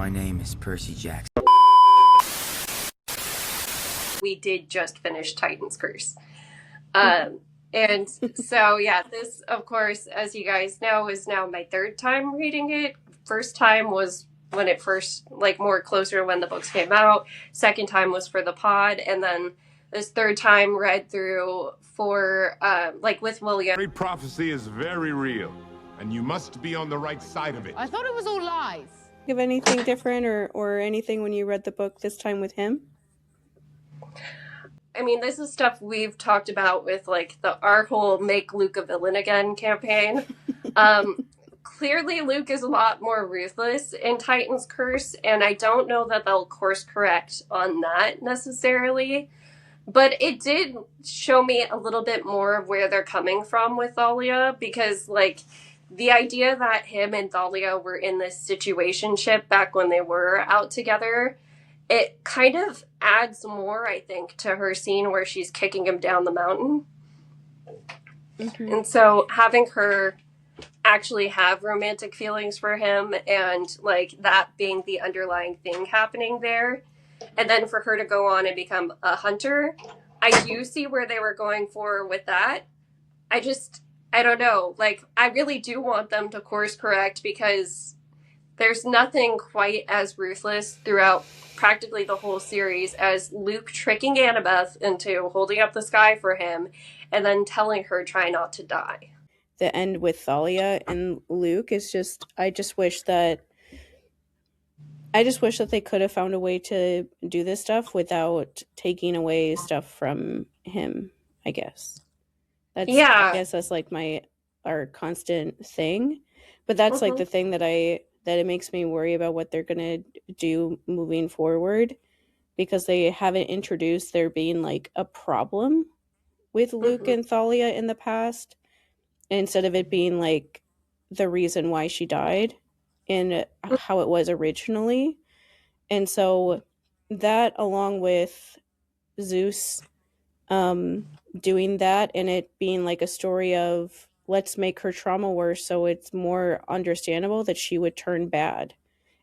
My name is Percy Jackson. We did just finish Titan's Curse. And so, yeah, this, of course, as you guys know, is now my third time reading it. First time was when it first, like, more closer when the books came out. Second time was for the pod. And then this third time read through for, like, with William. Great prophecy is very real, and you must be on the right side of it. I thought it was all lies. Of anything different or anything when you read the book this time with him? I mean, this is stuff we've talked about with, like, our whole Make Luke a Villain Again campaign. Clearly, Luke is a lot more ruthless in Titan's Curse, and I don't know that they'll course correct on that necessarily. But it did show me a little bit more of where they're coming from with Thalia, because, like, the idea that him and Thalia were in this situationship back when they were out together, it kind of adds more, I think, to her scene where she's kicking him down the mountain. Mm-hmm. And so having her actually have romantic feelings for him and, like, that being the underlying thing happening there, and then for her to go on and become a hunter, I do see where they were going for with that. I don't know. Like, I really do want them to course correct, because there's nothing quite as ruthless throughout practically the whole series as Luke tricking Annabeth into holding up the sky for him and then telling her try not to die. The end with Thalia and Luke is just, I just wish that they could have found a way to do this stuff without taking away stuff from him, I guess. I guess that's like our constant thing. But that's like the thing that it makes me worry about what they're gonna do moving forward, because they haven't introduced there being like a problem with Luke and Thalia in the past, instead of it being like the reason why she died and how it was originally. And so that, along with Zeus doing that, and it being like a story of let's make her trauma worse so it's more understandable that she would turn bad.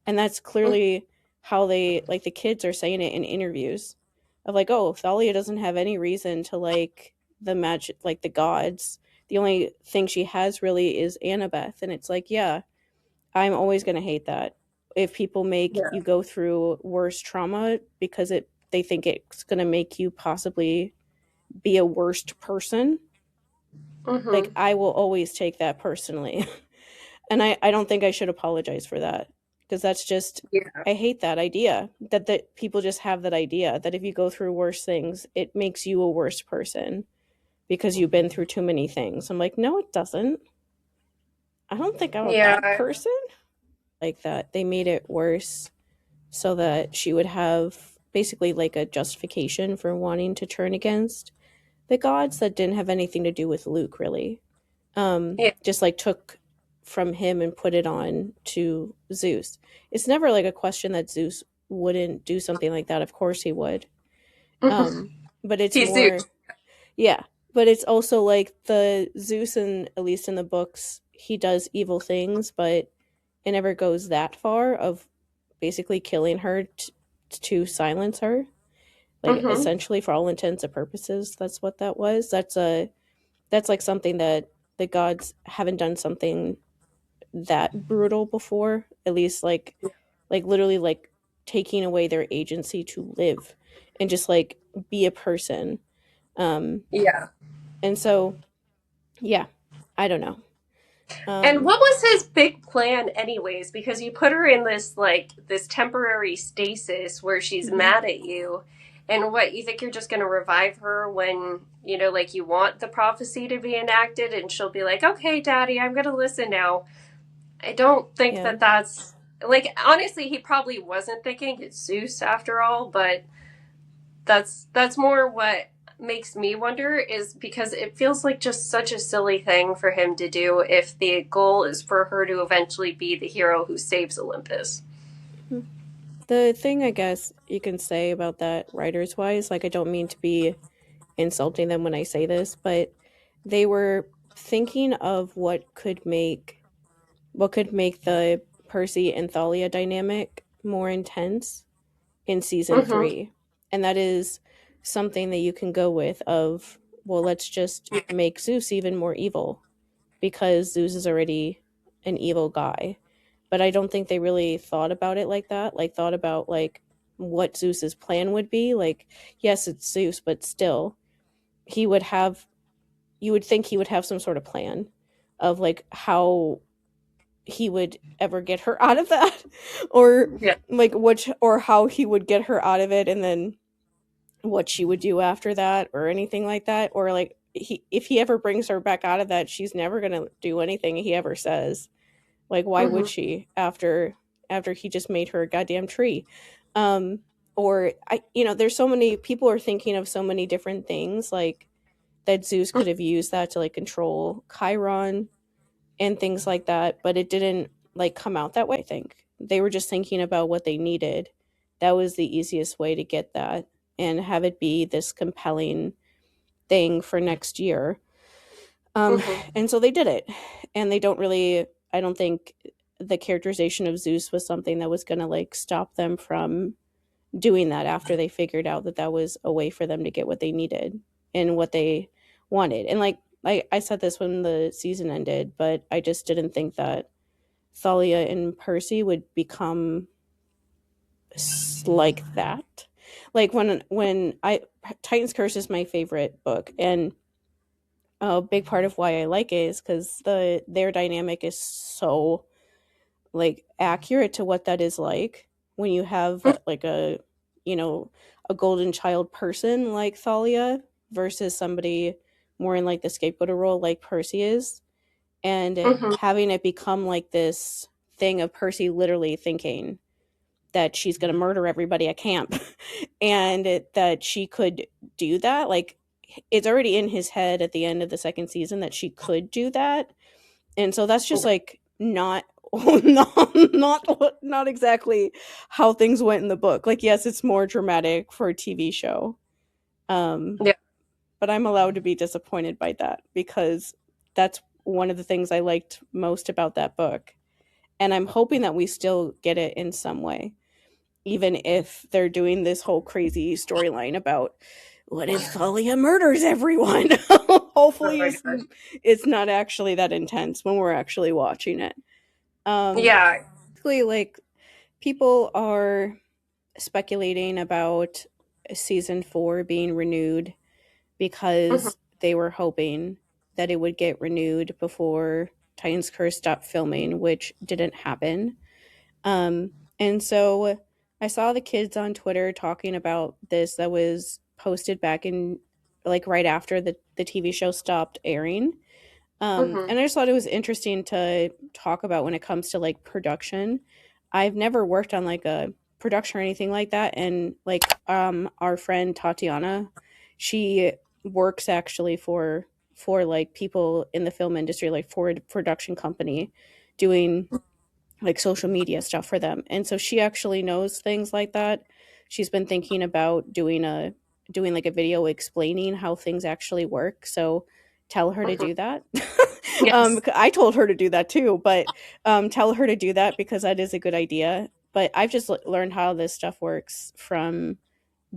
And that's clearly how they, like, the kids are saying it in interviews of like, oh, Thalia doesn't have any reason to like the magic, like the gods. The only thing she has really is Annabeth. And it's like, yeah, I'm always going to hate that. If people make you go through worse trauma because they think it's going to make you possibly be a worst person, like, I will always take that personally. And I don't think I should apologize for that, because that's just, I hate that idea that people just have that idea that if you go through worse things, it makes you a worse person because you've been through too many things. I'm like, no, it doesn't. I don't think I'm a bad person. Like that. They made it worse so that she would have basically like a justification for wanting to turn against the gods that didn't have anything to do with Luke, really. Just like took from him and put it on to Zeus. It's never like a question that Zeus wouldn't do something like that. Of course he would. But it's more Zeus. Yeah, but it's also like the Zeus, and at least in the books, he does evil things, but it never goes that far of basically killing her to silence her. Like, essentially, for all intents and purposes, that's what that was. That's like something that the gods haven't done something that brutal before. At least, like literally, like taking away their agency to live and just like be a person. And so, yeah, I don't know. And what was his big plan anyways? Because you put her in this temporary stasis where she's mad at you. And what, you think you're just going to revive her when, you know, like you want the prophecy to be enacted and she'll be like, okay, Daddy, I'm going to listen now. I don't think that's, like, honestly, he probably wasn't thinking it's Zeus after all, but that's more what makes me wonder, is because it feels like just such a silly thing for him to do if the goal is for her to eventually be the hero who saves Olympus. The thing I guess you can say about that, writers wise, like, I don't mean to be insulting them when I say this, but they were thinking of what could make the Percy and Thalia dynamic more intense in season 3. And that is something that you can go with of, well, let's just make Zeus even more evil because Zeus is already an evil guy. But I don't think they really thought about it like that. Like, thought about, like, what Zeus's plan would be. Like, yes, it's Zeus, but still, he would have, you would think he would have some sort of plan of, like, how he would ever get her out of that, or like which, or how he would get her out of it, and then what she would do after that, or anything like that. Or like, if he ever brings her back out of that, she's never gonna do anything he ever says. Like, why would she, after he just made her a goddamn tree? Or there's so many people are thinking of so many different things, like that Zeus could have used that to like control Chiron and things like that, but it didn't like come out that way. I think they were just thinking about what they needed. That was the easiest way to get that and have it be this compelling thing for next year. And so they did it. And they don't really, I don't think the characterization of Zeus was something that was going to like stop them from doing that after they figured out that that was a way for them to get what they needed and what they wanted. And like, I said this when the season ended, but I just didn't think that Thalia and Percy would become like that. Like when Titan's Curse is my favorite book, and a big part of why I like it is because their dynamic is so like accurate to what that is like when you have like a golden child person like Thalia versus somebody more in like the scapegoat role like Percy is, and having it become like this thing of Percy literally thinking that she's going to murder everybody at camp and that she could do that. Like, it's already in his head at the end of the second season that she could do that. And so that's just like not not exactly how things went in the book. Like, yes, it's more dramatic for a TV show. But I'm allowed to be disappointed by that because that's one of the things I liked most about that book. And I'm hoping that we still get it in some way, even if they're doing this whole crazy storyline about what if Thalia murders everyone. Hopefully it's not actually that intense when we're actually watching it. Like, people are speculating about season 4 being renewed because they were hoping that it would get renewed before Titan's Curse stopped filming, which didn't happen. And so I saw the kids on Twitter talking about this that was posted back in like right after the TV show stopped airing. And I just thought it was interesting to talk about when it comes to like production. I've never worked on like a production or anything like that. And like our friend Tatyana, she works actually for like people in the film industry, like for a production company doing like social media stuff for them. And so she actually knows things like that. She's been thinking about doing like a video explaining how things actually work. So tell her to do that. I told her to do that too, but tell her to do that because that is a good idea. But I've just learned how this stuff works from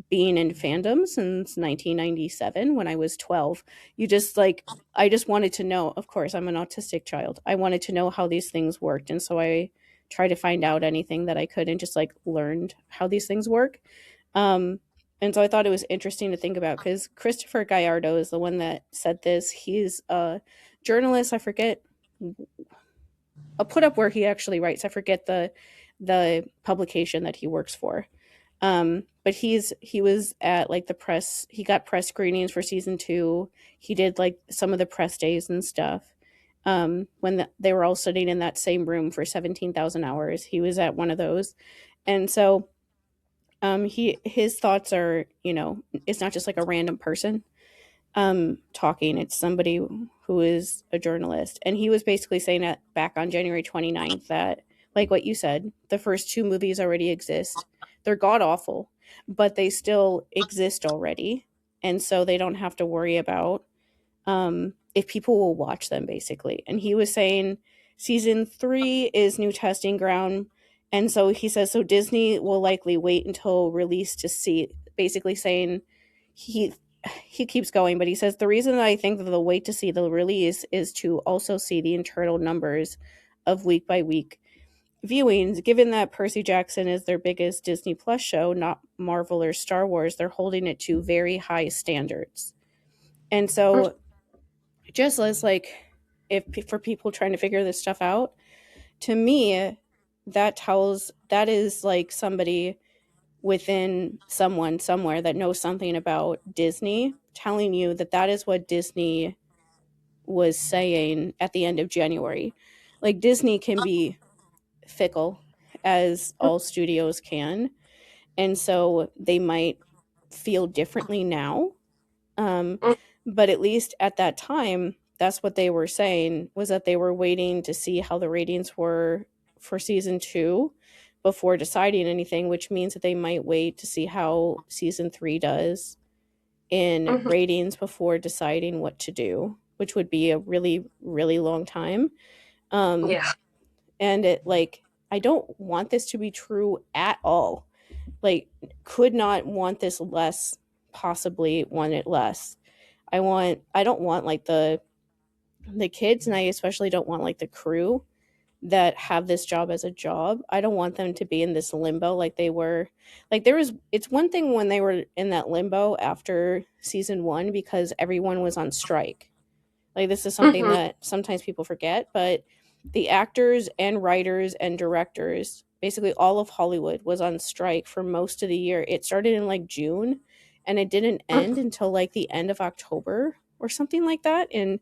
being in fandom since 1997 when I was 12. I just wanted to know, of course, I'm an autistic child. I wanted to know how these things worked. And so I tried to find out anything that I could and just like learned how these things work. And so I thought it was interesting to think about because Christopher Gallardo is the one that said this. He's a journalist. I forget. I'll put up where he actually writes. I forget the publication that he works for. But he was at like the press. He got press screenings for season 2. He did like some of the press days and stuff. When they were all sitting in that same room for 17,000 hours, he was at one of those, and so his thoughts are, it's not just like a random person talking. It's somebody who is a journalist, and he was basically saying that back on January 29th that, like what you said, the first 2 movies already exist. They're god awful, but they still exist already, and so they don't have to worry about if people will watch them, basically. And he was saying season 3 is new testing ground, And so he says, so Disney will likely wait until release to see, basically saying he keeps going, but he says the reason that I think that they'll wait to see the release is to also see the internal numbers of week by week viewings. Given that Percy Jackson is their biggest Disney Plus show, not Marvel or Star Wars, they're holding it to very high standards. And so just as like, if for people trying to figure this stuff out, to me, that is like somebody within someone somewhere that knows something about Disney telling you that that is what Disney was saying at the end of January. Like, Disney can be fickle, as all studios can, and so they might feel differently now. But at least at that time, that's what they were saying, was that they were waiting to see how the ratings were for season 2 before deciding anything, which means that they might wait to see how season 3 does in ratings before deciding what to do, which would be a really, really long time. And it, like, I don't want this to be true at all. Like, could not want this less, possibly want it less. I don't want like the kids, and I especially don't want like the crew that have this job as a job. I don't want them to be in this limbo like they were. Like, it's one thing when they were in that limbo after season 1 because everyone was on strike. Like, this is something that sometimes people forget, but the actors and writers and directors, basically all of Hollywood, was on strike for most of the year. It started in like June and it didn't end until like the end of October or something like that in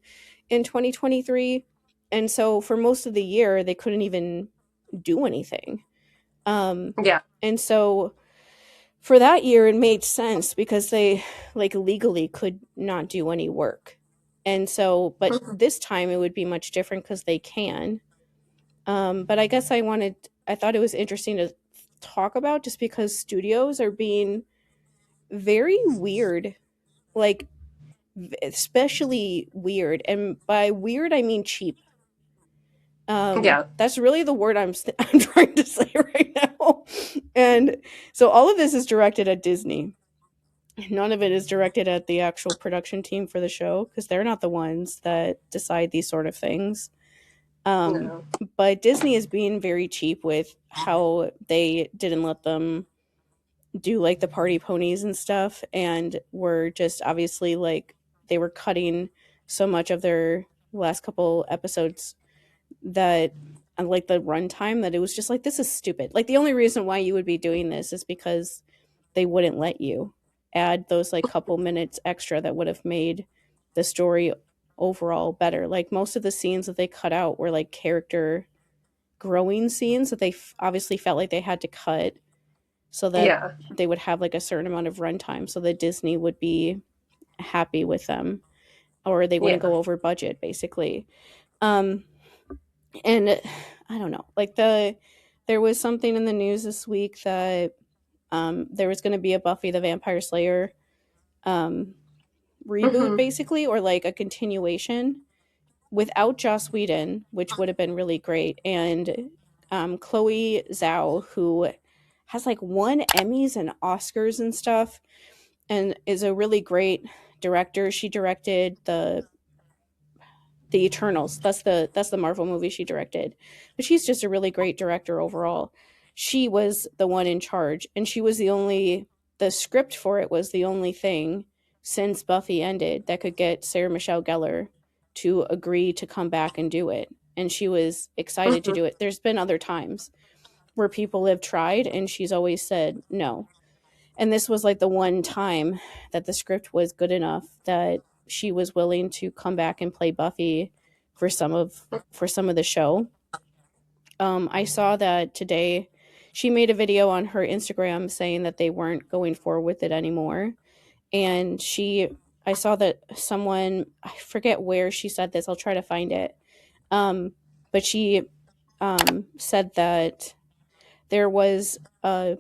2023. And so for most of the year they couldn't even do anything. And so for that year it made sense because they like legally could not do any work. And so, but this time it would be much different because they can. But I guess I thought it was interesting to talk about just because studios are being very weird, like especially weird. And by weird, I mean cheap. That's really the word I'm trying to say right now. And so all of this is directed at Disney. None of it is directed at the actual production team for the show because they're not the ones that decide these sort of things. No. But Disney is being very cheap with how they didn't let them do like the party ponies and stuff, and were just obviously like they were cutting so much of their last couple episodes that like the runtime that it was just like, this is stupid. Like, the only reason why you would be doing this is because they wouldn't let you add those like couple minutes extra that would have made the story overall better. Like, most of the scenes that they cut out were like character growing scenes that they obviously felt like they had to cut so that they would have like a certain amount of runtime so that Disney would be happy with them, or they wouldn't go over budget, basically. And I don't know, like there was something in the news this week that there was going to be a Buffy the Vampire Slayer reboot, basically, or like a continuation without Joss Whedon, which would have been really great, and Chloe Zhao, who has like won Emmys and Oscars and stuff, and is a really great director. She directed the Eternals. That's the Marvel movie she directed, but she's just a really great director overall. She was the one in charge, and she was the script for it was the only thing since Buffy ended that could get Sarah Michelle Gellar to agree to come back and do it. And she was excited to do it. There's been other times where people have tried and she's always said no. And this was like the one time that the script was good enough that she was willing to come back and play Buffy for some of the show. I saw that today she made a video on her Instagram saying that they weren't going forward with it anymore. And I saw that someone, I forget where she said this, I'll try to find it. But she said that there was a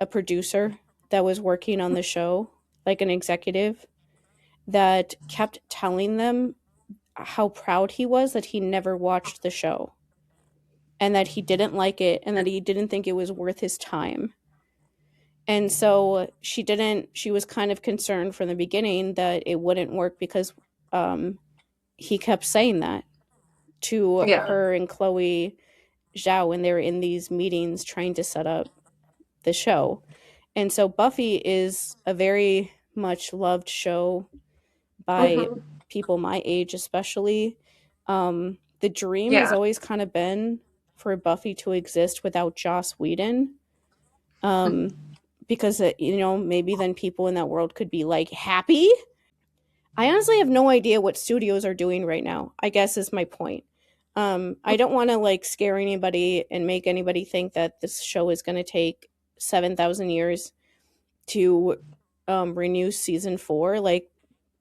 producer that was working on the show, like an executive, that kept telling them how proud he was that he never watched the show. and that he didn't like it and that he didn't think it was worth his time. And so she was kind of concerned from the beginning that it wouldn't work because he kept saying that to her and Chloe Zhao when they were in these meetings trying to set up the show. And so Buffy is a very much loved show by people my age, especially. The dream has always kind of been for Buffy to exist without Joss Whedon. Because, maybe then people in that world could be like happy. I honestly have no idea what studios are doing right now, I guess is my point. I don't want to like scare anybody and make anybody think that this show is going to take 7,000 years to renew season 4. Like,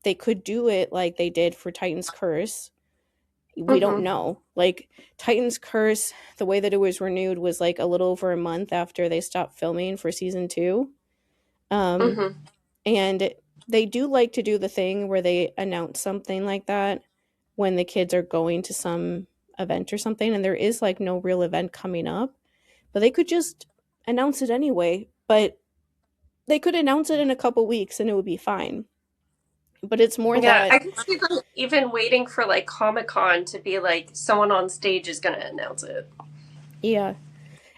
they could do it like they did for Titan's Curse. We don't know. Like, Titan's Curse, the way that it was renewed was like a little over a month after they stopped filming for season 2. And they do like to do the thing where they announce something like that when the kids are going to some event or something, and there is like no real event coming up, but they could just announce it anyway. But they could announce it in a couple weeks and it would be fine. But it's more that I could see them even waiting for like Comic-Con to be like someone on stage is going to announce it. Yeah.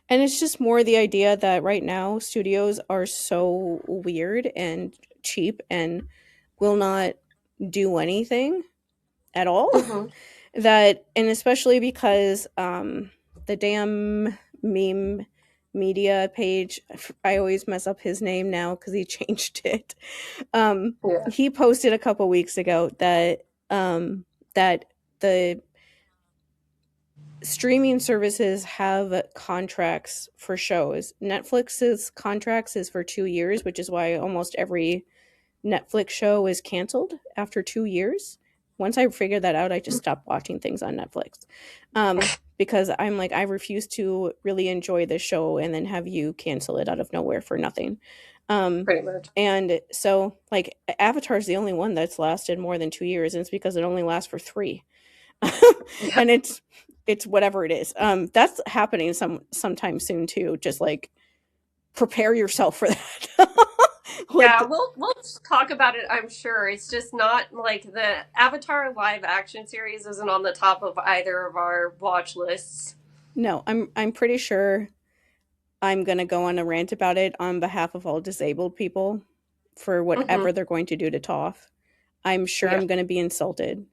And it's just more the idea that right now studios are so weird and cheap and will not do anything at all. That, and especially because the damn meme media page, I always mess up his name now because he changed it. He posted a couple weeks ago that that the streaming services have contracts for shows. Netflix's contracts is for 2 years, which is why almost every Netflix show is canceled after 2 years. Once I figured that out, I just stopped watching things on Netflix. Because I'm like, I refuse to really enjoy this show and then have you cancel it out of nowhere for nothing. Pretty much. And so, like, Avatar is the only one that's lasted more than 2 years, and it's because it only lasts for 3. And it's whatever it is. That's happening sometime soon too. Just like prepare yourself for that. We'll talk about it, I'm sure. It's just not like the Avatar live action series isn't on the top of either of our watch lists. No, I'm pretty sure I'm gonna go on a rant about it on behalf of all disabled people for whatever they're going to do to Toph. I'm sure I'm gonna be insulted.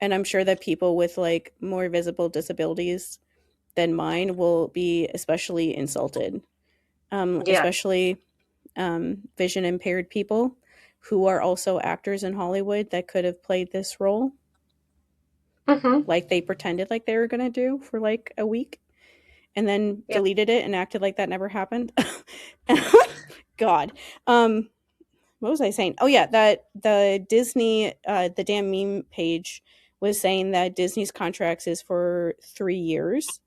And I'm sure that people with like more visible disabilities than mine will be especially insulted. Especially vision impaired people who are also actors in Hollywood that could have played this role. Like they pretended like they were going to do for like a week and then deleted it and acted like that never happened. God. What was I saying? Oh yeah, that the Disney, the damn meme page was saying that Disney's contracts is for 3 years.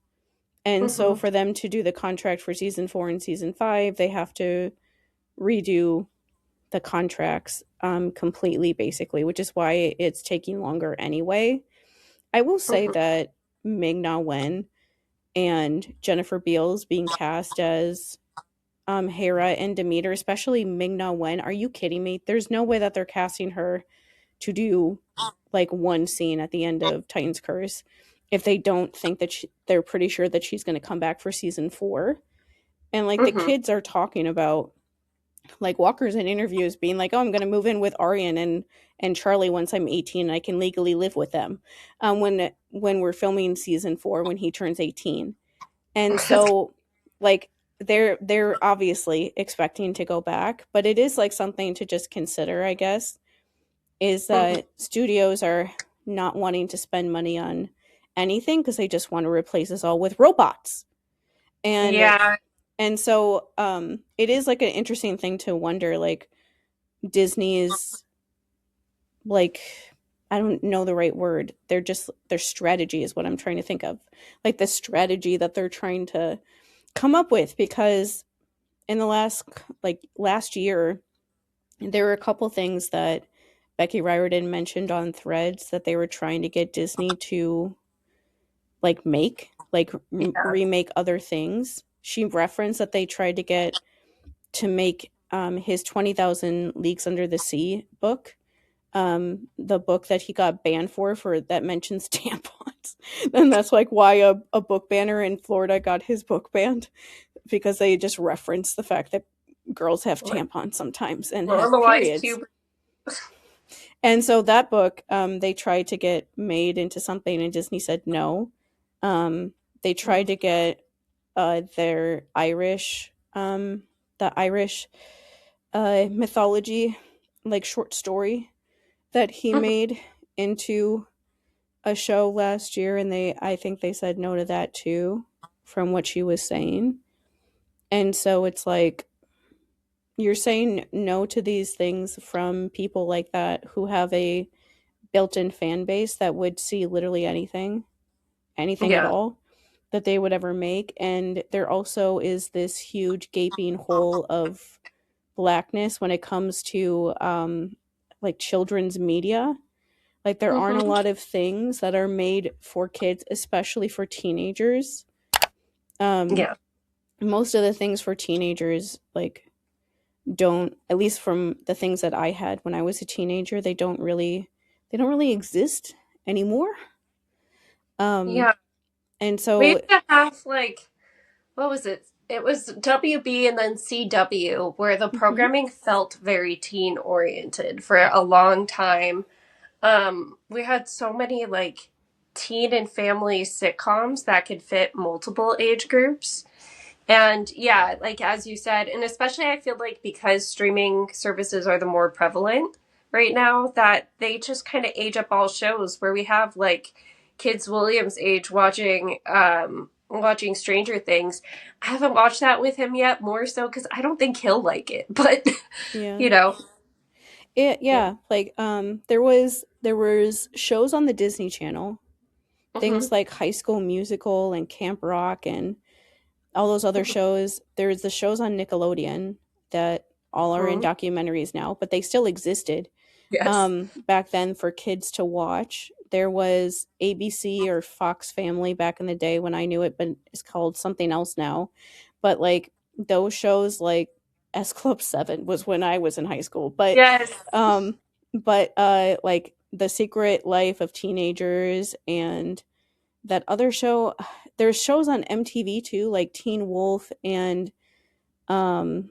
And so for them to do the contract for season 4 and season 5, they have to redo the contracts completely, basically, which is why it's taking longer anyway. I will say that Ming-Na Wen and Jennifer Beals being cast as Hera and Demeter, especially Ming-Na Wen, are you kidding me? There's no way that they're casting her to do like one scene at the end of Titan's Curse if they don't think that they're pretty sure that she's going to come back for season 4. And like the kids are talking about, like Walker's in interviews being like, oh, I'm going to move in with Aryan and Charlie once I'm 18 and I can legally live with them when we're filming season 4 when he turns 18. And so like they're obviously expecting to go back, but it is like something to just consider, I guess, is that studios are not wanting to spend money on anything because they just want to replace us all with robots. And so it is like an interesting thing to wonder, like Disney's, like, I don't know the right word. Their strategy is what I'm trying to think of. Like the strategy that they're trying to come up with, because in the last year, there were a couple things that Becky Riordan mentioned on Threads that they were trying to get Disney to like make, like remake other things. She referenced that they tried to get to make his 20,000 Leagues Under the Sea book, the book that he got banned for that mentions tampons. And that's like why a book banner in Florida got his book banned, because they just reference the fact that girls have tampons sometimes and have periods. And so that book, they tried to get made into something, and Disney said no. They tried to get their Irish, the Irish mythology, like short story that he made into a show last year, and I think they said no to that too, from what she was saying. And so it's like, you're saying no to these things from people like that who have a built-in fan base that would see literally anything at all that they would ever make. And there also is this huge gaping hole of blackness when it comes to like children's media. Like there aren't a lot of things that are made for kids, especially for teenagers. Most of the things for teenagers, like, don't, at least from the things that I had when I was a teenager, they don't really exist anymore. And so we used to have, like, what was it? It was WB and then CW, where the programming felt very teen oriented for a long time. We had so many like teen and family sitcoms that could fit multiple age groups. And yeah, like as you said, and especially I feel like because streaming services are the more prevalent right now, that they just kind of age up all shows, where we have like Kids Williams' age watching Stranger Things. I haven't watched that with him yet, more so because I don't think he'll like it. But you know. Like there was shows on the Disney Channel, things like High School Musical and Camp Rock and all those other shows. There's the shows on Nickelodeon that all are in documentaries now, but they still existed back then for kids to watch. There was ABC or Fox Family back in the day when I knew it, but it's called something else now. But like those shows, like S Club 7 was when I was in high school. But like The Secret Life of Teenagers and that other show, there's shows on MTV too, like Teen Wolf and I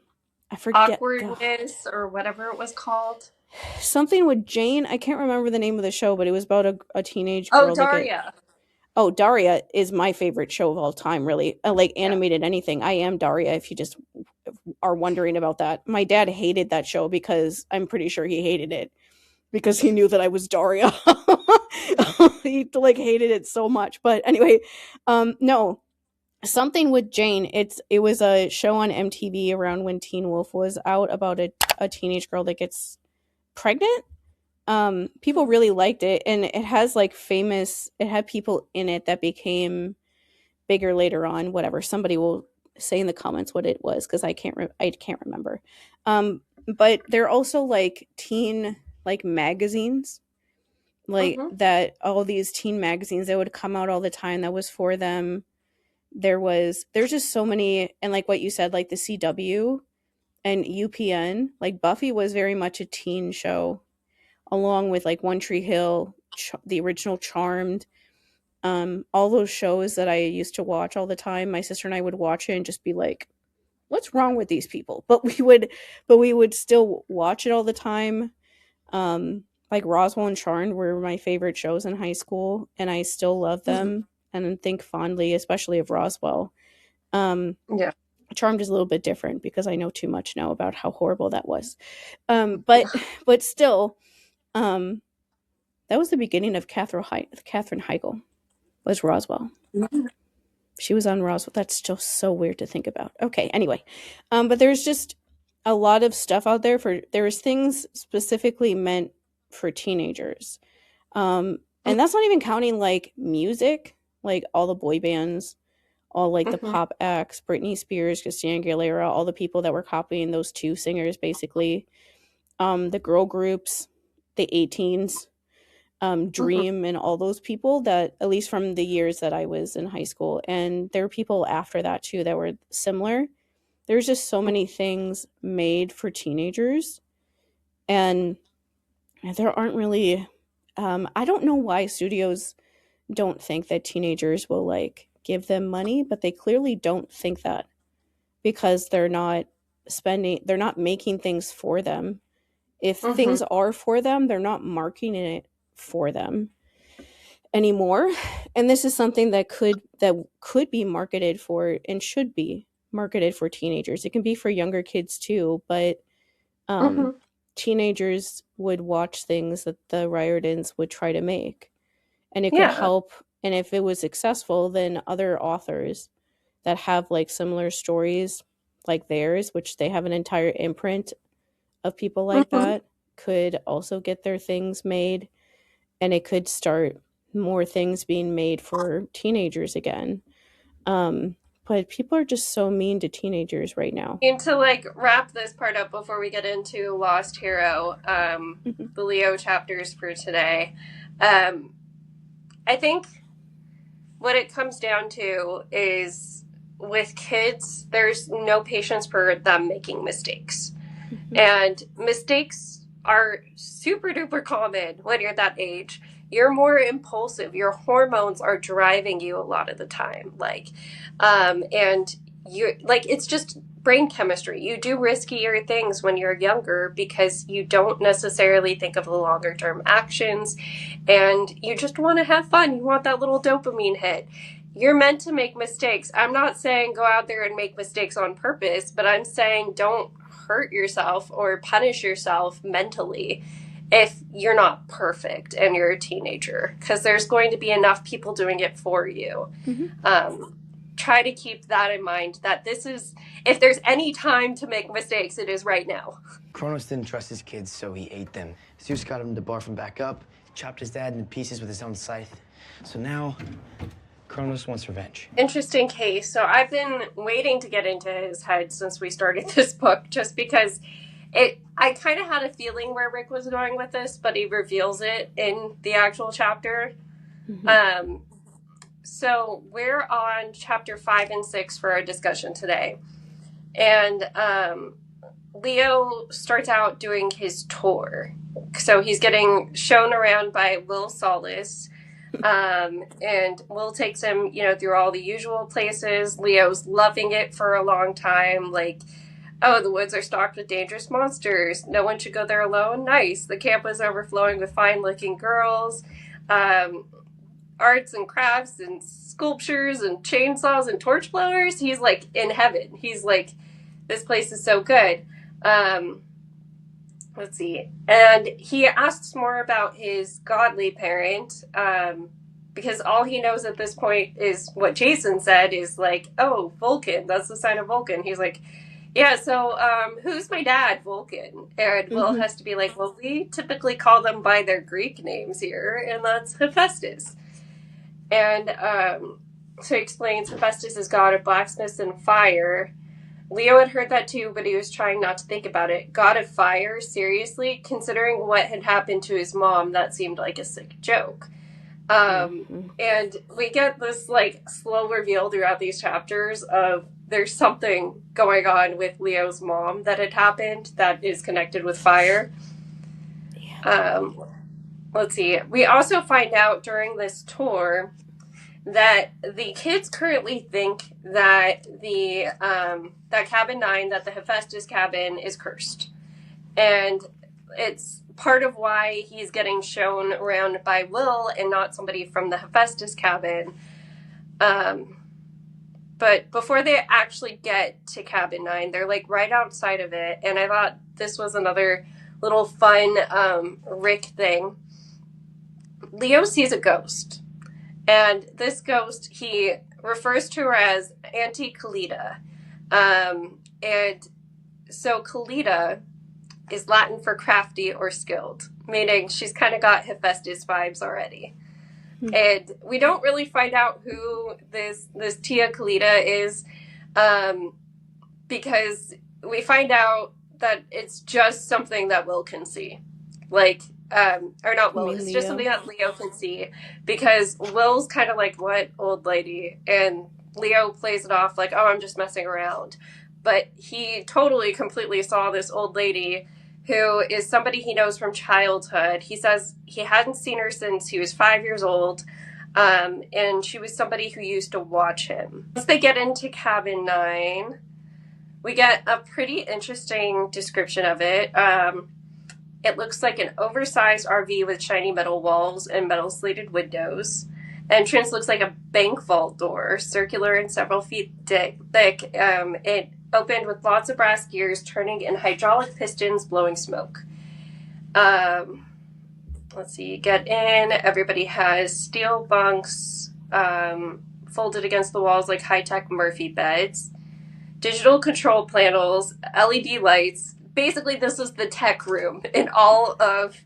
forget, Awkwardness or whatever it was called. Something with Jane. I can't remember the name of the show, but it was about a teenage girl. Oh, Daria. Daria is my favorite show of all time, really. Like animated anything. I am Daria, if you just are wondering about that. My dad hated that show because I'm pretty sure he hated it because he knew that I was Daria. He like hated it so much. But anyway, no. Something with Jane. It was a show on MTV around when Teen Wolf was out about a teenage girl that gets pregnant. People really liked it, and it has like it had people in it that became bigger later on. Whatever, somebody will say in the comments what it was, because I can't remember. But they're also like teen like magazines, like that, all these teen magazines that would come out all the time that was for them. There's just so many, and like what you said, like the CW and UPN, like Buffy was very much a teen show, along with like One Tree Hill, the original Charmed, all those shows that I used to watch all the time. My sister and I would watch it and just be like, what's wrong with these people? But we would still watch it all the time. Like Roswell and Charmed were my favorite shows in high school, and I still love them and think fondly, especially of Roswell. Charmed is a little bit different because I know too much now about how horrible that was. But still, that was the beginning of Katherine Heigl, was Roswell. She was on Roswell. That's just so weird to think about. Okay, anyway. But there's just a lot of stuff out there there's things specifically meant for teenagers. And that's not even counting like music, like all the boy bands, all like the pop acts, Britney Spears, Christina Aguilera, all the people that were copying those two singers, basically. The girl groups, the 18s, Dream and all those people, that at least from the years that I was in high school, and there were people after that too that were similar. There's just so many things made for teenagers, and there aren't really I don't know why studios don't think that teenagers will like give them money, but they clearly don't think that, because they're not making things for them. If things are for them, they're not marketing it for them anymore. And this is something that could be marketed for, and should be marketed for teenagers. It can be for younger kids too, but teenagers would watch things that the Riordans would try to make, and it could help. And if it was successful, then other authors that have like similar stories like theirs, which they have an entire imprint of people like that, could also get their things made, and it could start more things being made for teenagers again. But people are just so mean to teenagers right now. And to like wrap this part up before we get into Lost Hero, the Leo chapters for today, I think what it comes down to is, with kids, there's no patience for them making mistakes. And mistakes are super duper common when you're that age. You're more impulsive. Your hormones are driving you a lot of the time. And you like, it's just brain chemistry. You do riskier things when you're younger because you don't necessarily think of the longer term actions, and you just want to have fun. You want that little dopamine hit. You're meant to make mistakes. I'm not saying go out there and make mistakes on purpose, but I'm saying don't hurt yourself or punish yourself mentally if you're not perfect and you're a teenager, because there's going to be enough people doing it for you. Try to keep that in mind, that this is, if there's any time to make mistakes, it is right now. Kronos didn't trust his kids, so he ate them. Zeus got him to barf him back up, chopped his dad into pieces with his own scythe. So now, Kronos wants revenge. Interesting case. So I've been waiting to get into his head since we started this book, just because I kind of had a feeling where Rick was going with this, but he reveals it in the actual chapter. So we're on chapter 5 and 6 for our discussion today. And Leo starts out doing his tour. So he's getting shown around by Will Solace. And Will takes him, through all the usual places. Leo's loving it for a long time. Like, oh, the woods are stocked with dangerous monsters. No one should go there alone. Nice. The camp is overflowing with fine-looking girls. Arts and crafts and sculptures and chainsaws and torch blowers. He's like in heaven. He's like, this place is so good. Let's see. And he asks more about his godly parent, because all he knows at this point is what Jason said, is like, oh, Vulcan, that's the sign of Vulcan. He's like, yeah, so who's my dad, Vulcan? And Will has to be like, well, we typically call them by their Greek names here, and that's Hephaestus. And so he explains Hephaestus is god of blacksmiths and fire. Leo had heard that too, but he was trying not to think about it. God of fire? Seriously? Considering what had happened to his mom, that seemed like a sick joke. And we get this like slow reveal throughout these chapters of there's something going on with Leo's mom that had happened that is connected with fire. Let's see. We also find out during this tour that the kids currently think that that cabin 9, that the Hephaestus cabin, is cursed. And it's part of why he's getting shown around by Will and not somebody from the Hephaestus cabin. But before they actually get to cabin 9, they're like right outside of it. And I thought this was another little fun Rick thing. Leo sees a ghost. And this ghost, he refers to her as Auntie Kalita. And so Kalita is Latin for crafty or skilled, meaning she's kind of got Hephaestus vibes already. And we don't really find out who this Tia Kalita is, because we find out that it's just something that Will can see. Like, or not Will, Me, it's Leo. just something that Leo can see, because Will's kind of like, what, old lady? And Leo plays it off like, oh, I'm just messing around. But he totally, completely saw this old lady who is somebody he knows from childhood. He says he hadn't seen her since he was 5 years old, and she was somebody who used to watch him. Once they get into cabin 9, we get a pretty interesting description of it. It looks like an oversized RV with shiny metal walls and metal slated windows. Entrance looks like a bank vault door, circular and several feet thick. It opened with lots of brass gears turning and hydraulic pistons blowing smoke. Let's see, get in. Everybody has steel bunks folded against the walls like high-tech Murphy beds. Digital control panels, LED lights. Basically, this is the tech room in all of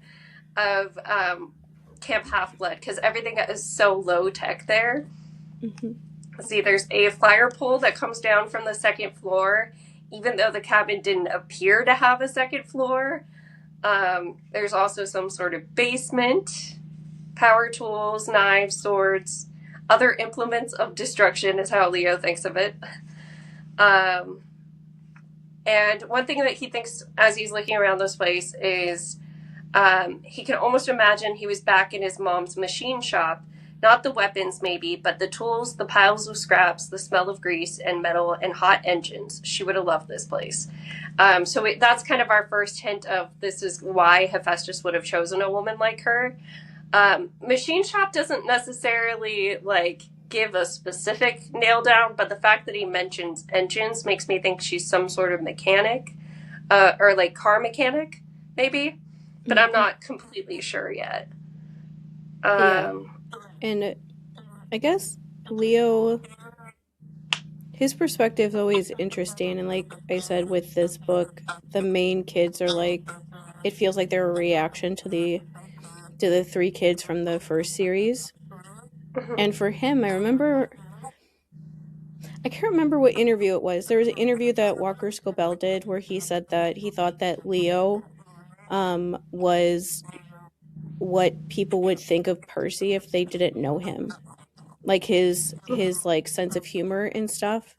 Camp Half-Blood, because everything is so low-tech there. Mm-hmm. Let's see, there's a fire pole that comes down from the second floor, even though the cabin didn't appear to have a second floor. There's also some sort of basement, power tools, knives, swords, other implements of destruction is how Leo thinks of it. And one thing that he thinks as he's looking around this place is he can almost imagine he was back in his mom's machine shop. Not the weapons, maybe, but the tools, the piles of scraps, the smell of grease and metal and hot engines. She would have loved this place. That's kind of our first hint of this is why Hephaestus would have chosen a woman like her. Machine shop doesn't necessarily give a specific nail down, but the fact that he mentions engines makes me think she's some sort of mechanic, or car mechanic, maybe. But I'm not completely sure yet. Yeah. And I guess Leo, his perspective is always interesting. And like I said, with this book, the main kids are it feels like they're a reaction to the 3 kids from the first series. Mm-hmm. And for him, I can't remember what interview it was. There was an interview that Walker Scobell did where he said that he thought that Leo was what people would think of Percy if they didn't know him. Like his sense of humor and stuff.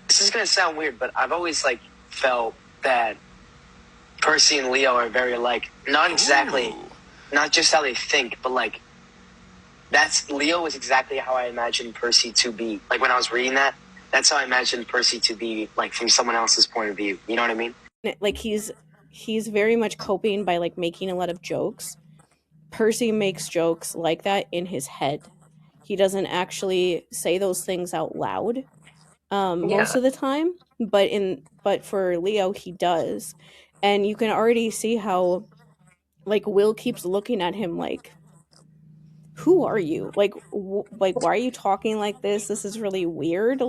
This is gonna sound weird, but I've always felt that Percy and Leo are very alike. Not exactly, not just how they think, but Leo is exactly how I imagined Percy to be. When I was reading that, that's how I imagined Percy to be, from someone else's point of view. You know what I mean? He's very much coping by making a lot of jokes. Percy makes jokes like that in his head. He doesn't actually say those things out loud most of the time, but for Leo he does. And you can already see how Will keeps looking at him who are you? Why are you talking like this? This is really weird.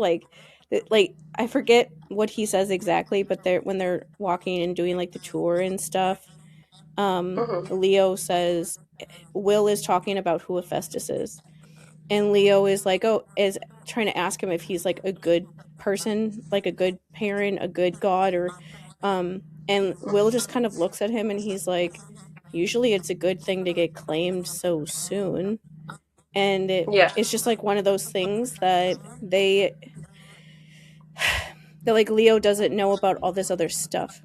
I forget what he says exactly, but when they're walking and doing the tour and stuff, Leo says Will is talking about who Hephaestus is, and Leo is is trying to ask him if he's a good person, a good parent, a good god, or and Will just kind of looks at him and he's usually it's a good thing to get claimed so soon. And it's just one of those things that Leo doesn't know about all this other stuff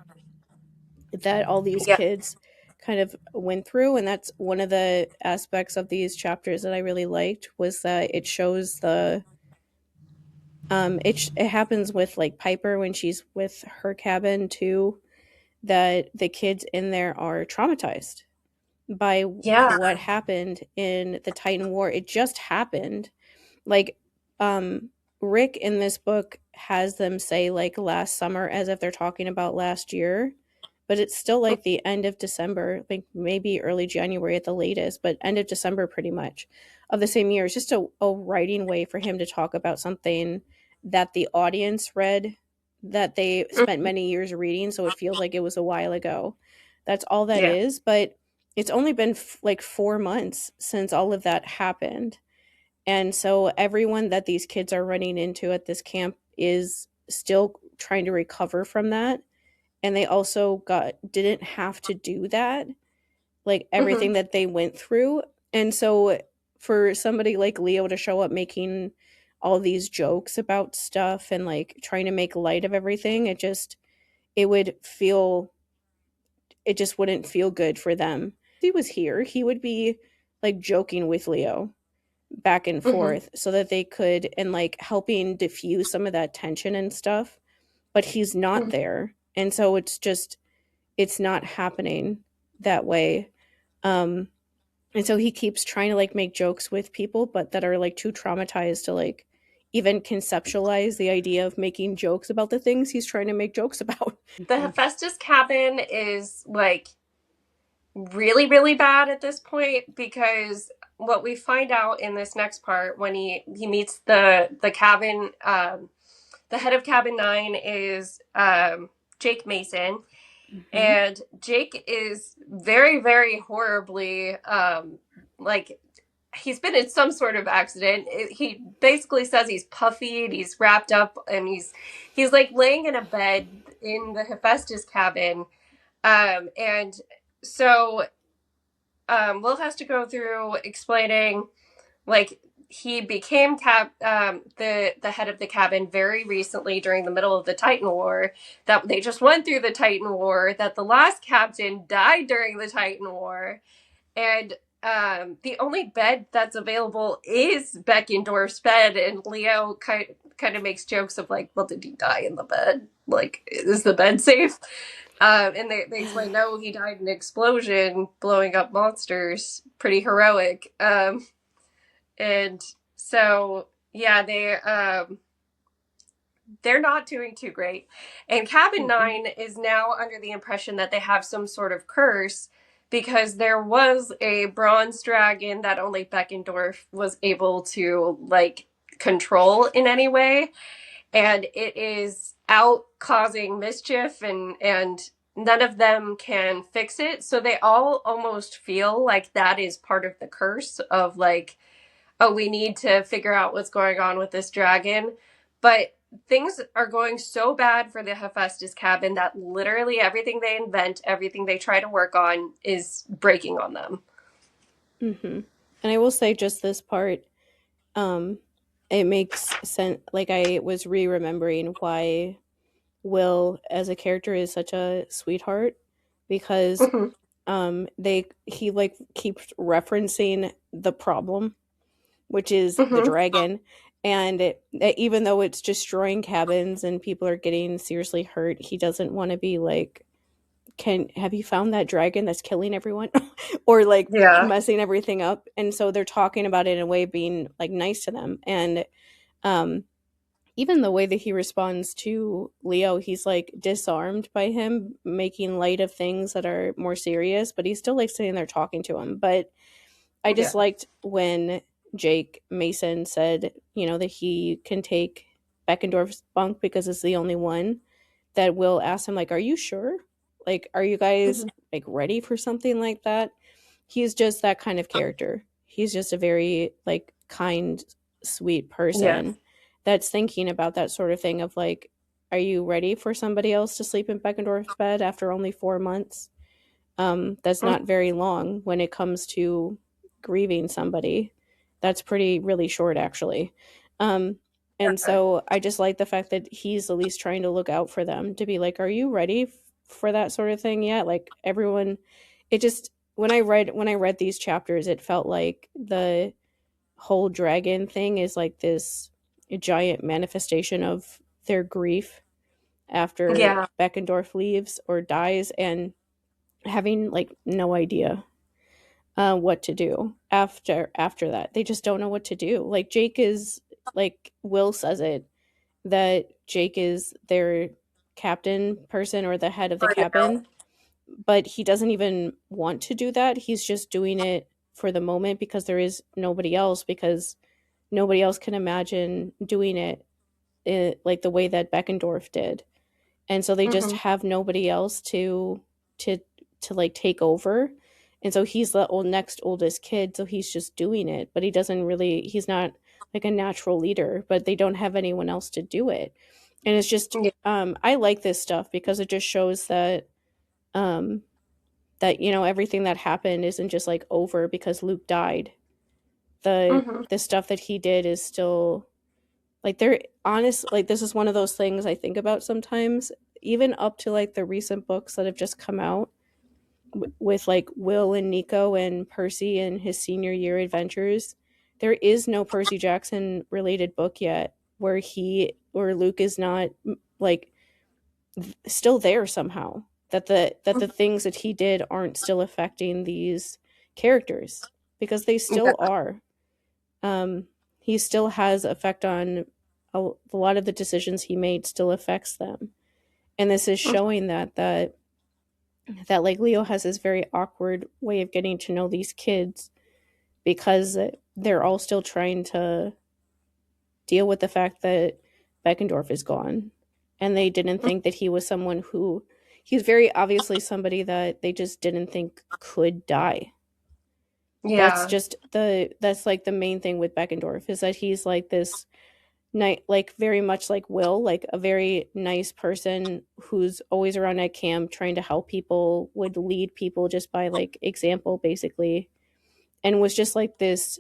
that all these kids kind of went through. And that's one of the aspects of these chapters that I really liked, was that it shows it happens with Piper when she's with her cabin too, that the kids in there are traumatized by what happened in the Titan War. It just happened. Rick in this book has them say last summer, as if they're talking about last year, but it's still the end of December, maybe early January at the latest, but end of December pretty much of the same year. It's just a writing way for him to talk about something that the audience read, that they spent many years reading, so it feels like it was a while ago. That's all that is. But it's only been 4 months since all of that happened. And so everyone that these kids are running into at this camp is still trying to recover from that. and they also didn't have to do that, like everything that they went through. And so for somebody like Leo to show up making all these jokes about stuff and like trying to make light of everything, it just wouldn't feel good for them. If he was here, he would be like joking with Leo back and forth so that they could, and like helping diffuse some of that tension and stuff, but he's not there. And so it's not happening that way. And so he keeps trying to like make jokes with people, but that are like too traumatized to like even conceptualize the idea of making jokes about the things he's trying to make jokes about. The Hephaestus cabin is like really, really bad at this point, because what we find out in this next part when he meets the cabin, the head of cabin 9 is Jake Mason. And Jake is very, very horribly like, he's been in some sort of accident. He basically says he's puffy and he's wrapped up, and he's like laying in a bed in the Hephaestus cabin. And so Will has to go through explaining, like, he became the head of the cabin very recently during the middle of the Titan War, that they just went through the Titan War, that the last captain died during the Titan War, and the only bed that's available is Beckendorf's bed. And Leo kind of makes jokes of like, well, did he die in the bed? Like, is the bed safe? And they explain, no, he died in an explosion blowing up monsters. Pretty heroic. And so, yeah, they're not doing too great. And Cabin 9 is now under the impression that they have some sort of curse, because there was a bronze dragon that only Beckendorf was able to, like, control in any way. And it is out causing mischief, and none of them can fix it. So they all almost feel like that is part of the curse of, like, oh, we need to figure out what's going on with this dragon. But things are going so bad for the Hephaestus cabin that literally everything they invent, everything they try to work on, is breaking on them. And I will say, just this part, it makes sense. Like, I was remembering why Will as a character is such a sweetheart, because he like keeps referencing the problem, which is the dragon. And even though it's destroying cabins and people are getting seriously hurt, he doesn't want to be like, have you found that dragon that's killing everyone? Or like messing everything up. And so they're talking about it in a way, being like nice to them. And even the way that he responds to Leo, he's like disarmed by him making light of things that are more serious, but he's still like sitting there talking to him. But I just liked when Jake Mason said, that he can take Beckendorf's bunk because it's the only one, that Will asked him, like, are you sure? Like, are you guys like ready for something like that? He's just that kind of character. He's just a very like kind, sweet person that's thinking about that sort of thing of like, are you ready for somebody else to sleep in Beckendorf's bed after only 4 months? That's not very long when it comes to grieving somebody. That's really short, actually. And so I just like the fact that he's at least trying to look out for them, to be like, are you ready for that sort of thing yet? Like, everyone, it just, when I read these chapters, it felt like the whole dragon thing is like this giant manifestation of their grief after Beckendorf leaves or dies, and having like no idea what to do after that. They just don't know what to do. Like, Jake is, like Will says it, that Jake is their captain person or the head of the cabin, but he doesn't even want to do that. He's just doing it for the moment because there is nobody else, because nobody else can imagine doing it like the way that Beckendorf did. And so they just have nobody else to like take over. And so he's the next oldest kid, so he's just doing it, but he's not like a natural leader, but they don't have anyone else to do it. And it's just I like this stuff because it just shows that that, you know, everything that happened isn't just like over because Luke died. The stuff that he did is still like, they're honest. Like, this is one of those things I think about sometimes, even up to like the recent books that have just come out with like Will and Nico and Percy and his senior year adventures. There is no Percy Jackson related book yet where Luke is not like still there somehow, that the things that he did aren't still affecting these characters, because they still are. He still has effect on a lot of the decisions he made, still affects them. And this is showing that like Leo has this very awkward way of getting to know these kids, because they're all still trying to deal with the fact that Beckendorf is gone, and they didn't think that he was someone who, he's very obviously somebody that they just didn't think could die. Yeah. That's like the main thing with Beckendorf, is that he's like this like very much like Will, like a very nice person who's always around at camp trying to help people, would lead people just by like example basically, and was just like this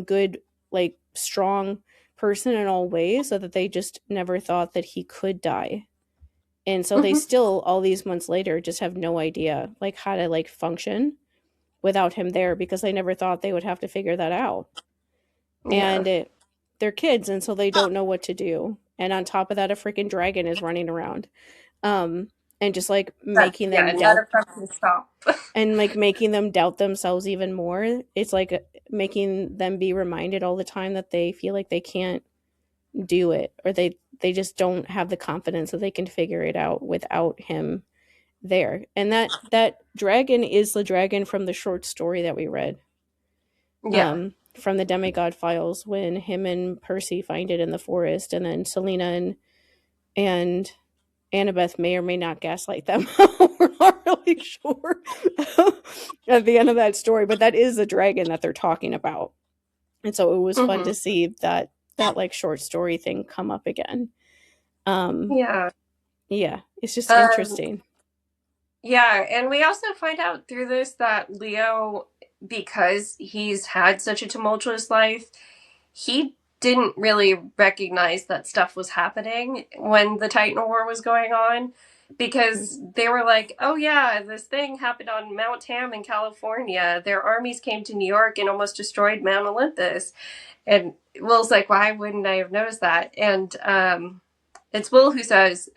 good, like strong person in all ways, so that they just never thought that he could die. And so they still, all these months later, just have no idea like how to like function without him there, because they never thought they would have to figure that out. And they're kids, and so they don't know what to do. And on top of that, a freaking dragon is running around, and just like making them doubt, and like making them doubt themselves even more. It's like making them be reminded all the time that they feel like they can't do it, or they just don't have the confidence that they can figure it out without him there. And that dragon is the dragon from the short story that we read. From the Demigod Files, when him and Percy find it in the forest, and then Selena and Annabeth may or may not gaslight them. We're not really sure at the end of that story, but that is the dragon that they're talking about. And so it was fun to see that like short story thing come up again. Yeah, it's just interesting. Yeah, and we also find out through this that Leo, because he's had such a tumultuous life, he didn't really recognize that stuff was happening when the Titan War was going on, because they were like, oh yeah, this thing happened on Mount Tam in California. Their armies came to New York and almost destroyed Mount Olympus. And Will's like, why wouldn't I have noticed that? And it's Will who says,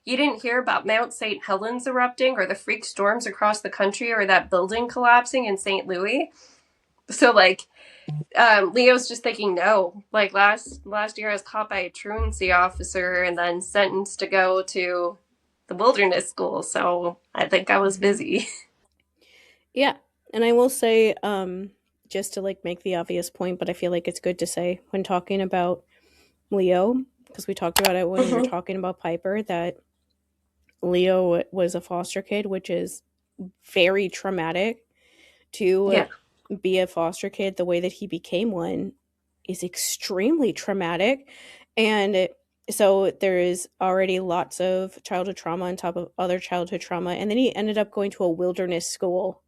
you didn't hear about Mount St. Helens erupting, or the freak storms across the country, or that building collapsing in St. Louis? So, like, Leo's just thinking, no. Like, last year I was caught by a truancy officer and then sentenced to go to the wilderness school, so I think I was busy. Yeah, and I will say, just to, like, make the obvious point, but I feel like it's good to say when talking about Leo, because we talked about it when we were talking about Piper, that Leo was a foster kid, which is very traumatic. To be a foster kid the way that he became one is extremely traumatic. And so there is already lots of childhood trauma on top of other childhood trauma. And then he ended up going to a wilderness school,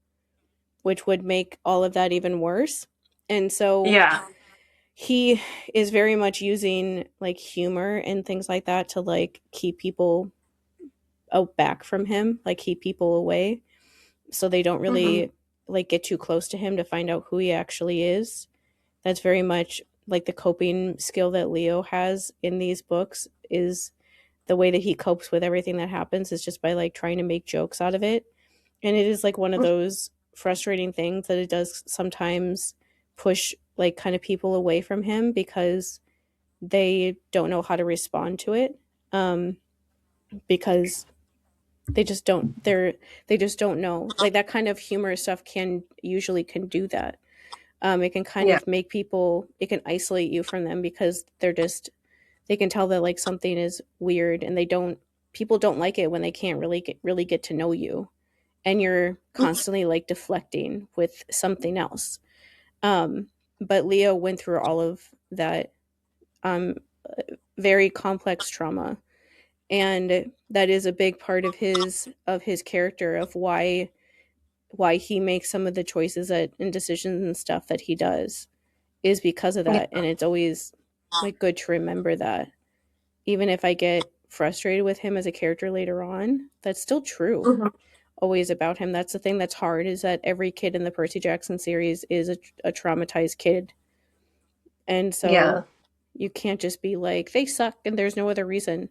which would make all of that even worse. And so he is very much using like humor and things like that to like keep people back from him, like keep people away, so they don't really like get too close to him to find out who he actually is. That's very much like the coping skill that Leo has in these books, is the way that he copes with everything that happens is just by like trying to make jokes out of it. And it is like one of those frustrating things that it does sometimes push like kind of people away from him, because they don't know how to respond to it, because they just don't know. Like, that kind of humorous stuff can do that. It can kind of make people, it can isolate you from them, because they can tell that like something is weird, and people don't like it when they can't really get to know you, and you're constantly like deflecting with something else. But Leo went through all of that very complex trauma, and that is a big part of his character, of why he makes some of the choices and decisions and stuff that he does, is because of that. And it's always like good to remember that, even if I get frustrated with him as a character later on, that's still true. Mm-hmm. Always about him. That's the thing that's hard, is that every kid in the Percy Jackson series is a traumatized kid. And so you can't just be like, they suck and there's no other reason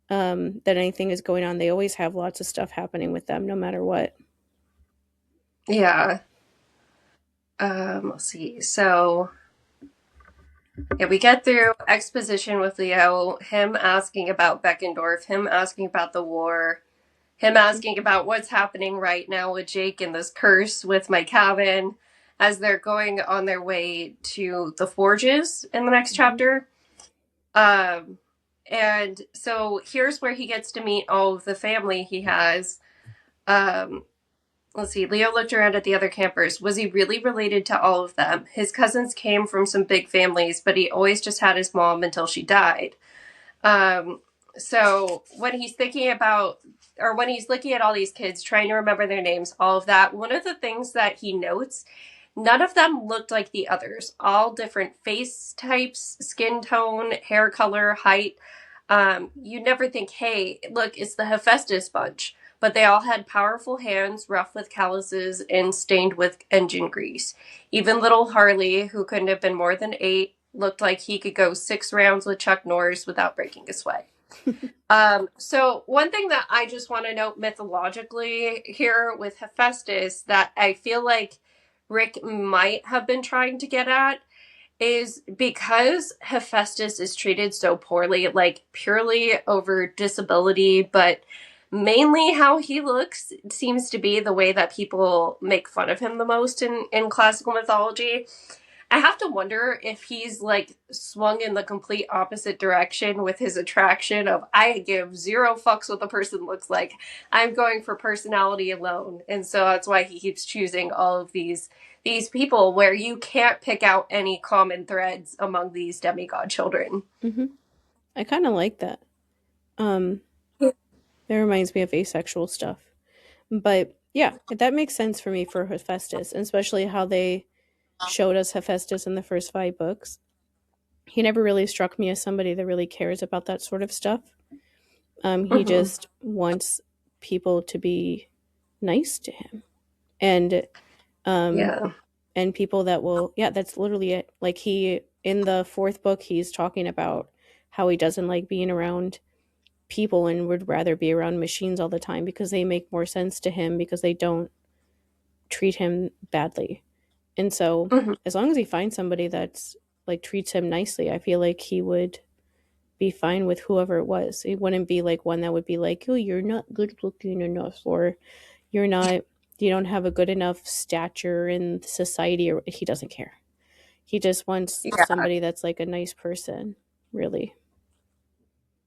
that anything is going on. They always have lots of stuff happening with them, no matter what. Yeah. Let's see. So, yeah, we get through exposition with Leo, him asking about Beckendorf, him asking about the war, him asking about what's happening right now with Jake and this curse with my cabin, as they're going on their way to the forges in the next chapter. And so here's where he gets to meet all of the family he has. Let's see, Leo looked around at the other campers. Was he really related to all of them? His cousins came from some big families, but he always just had his mom until she died. So when he's thinking about, or when he's looking at all these kids, trying to remember their names, all of that, one of the things that he notes, none of them looked like the others. All different face types, skin tone, hair color, height. You never think, hey, look, it's the Hephaestus bunch. But they all had powerful hands, rough with calluses, and stained with engine grease. Even little Harley, who couldn't have been more than 8, looked like he could go 6 rounds with Chuck Norris without breaking a sweat. So one thing that I just want to note mythologically here with Hephaestus that I feel like Rick might have been trying to get at is, because Hephaestus is treated so poorly, like purely over disability, but mainly how he looks seems to be the way that people make fun of him the most in classical mythology. I have to wonder if he's like swung in the complete opposite direction with his attraction of, I give 0 fucks what the person looks like. I'm going for personality alone. And so that's why he keeps choosing all of these people where you can't pick out any common threads among these demigod children. Mm-hmm. I kind of like that. That reminds me of asexual stuff. But yeah, that makes sense for me for Hephaestus, and especially how they showed us Hephaestus in the first 5 books. He never really struck me as somebody that really cares about that sort of stuff. He just wants people to be nice to him. And and people that will, that's literally it. Like, he, in the 4th book, he's talking about how he doesn't like being around people and would rather be around machines all the time because they make more sense to him, because they don't treat him badly. And so as long as he finds somebody that's like treats him nicely, I feel like he would be fine with whoever it was. It wouldn't be like one that would be like, oh, you're not good looking enough, or you don't have a good enough stature in society, or he doesn't care. He just wants somebody that's like a nice person, really.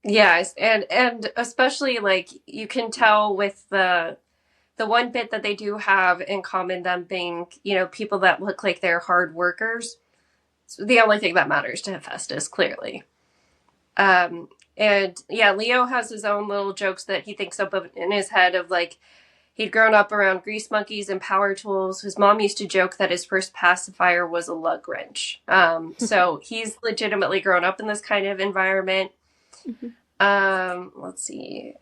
Yes, and especially, like, you can tell with the one bit that they do have in common, them being, people that look like they're hard workers. It's the only thing that matters to Hephaestus, clearly. And yeah, Leo has his own little jokes that he thinks up of in his head of, like, he'd grown up around grease monkeys and power tools. His mom used to joke that his first pacifier was a lug wrench. So he's legitimately grown up in this kind of environment. Let's see.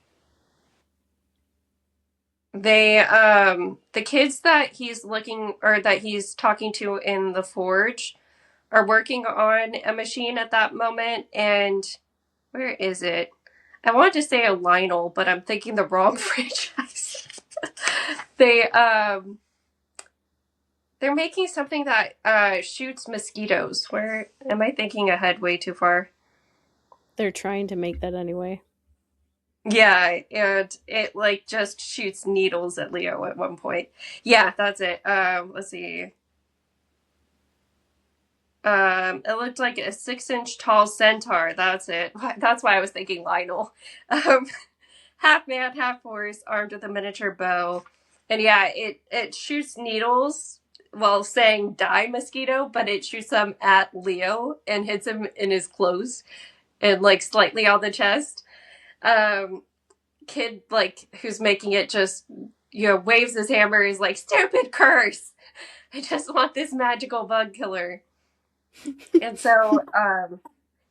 They, the kids that he's talking to in the forge are working on a machine at that moment. And where is it? I wanted to say a Lionel, but I'm thinking the wrong franchise. They're making something that shoots mosquitoes. Where am I thinking ahead way too far? They're trying to make that anyway. Yeah, and it like just shoots needles at Leo at one point. Yeah, that's it. Let's see. It looked like a 6-inch tall centaur. That's it. That's why I was thinking Lionel. Half man, half horse, armed with a miniature bow. And yeah, it shoots needles while saying die mosquito, but it shoots them at Leo and hits him in his clothes. and like slightly on the chest. Kid like who's making it just, you know, waves his hammer, is like, stupid curse. I just want this magical bug killer. And so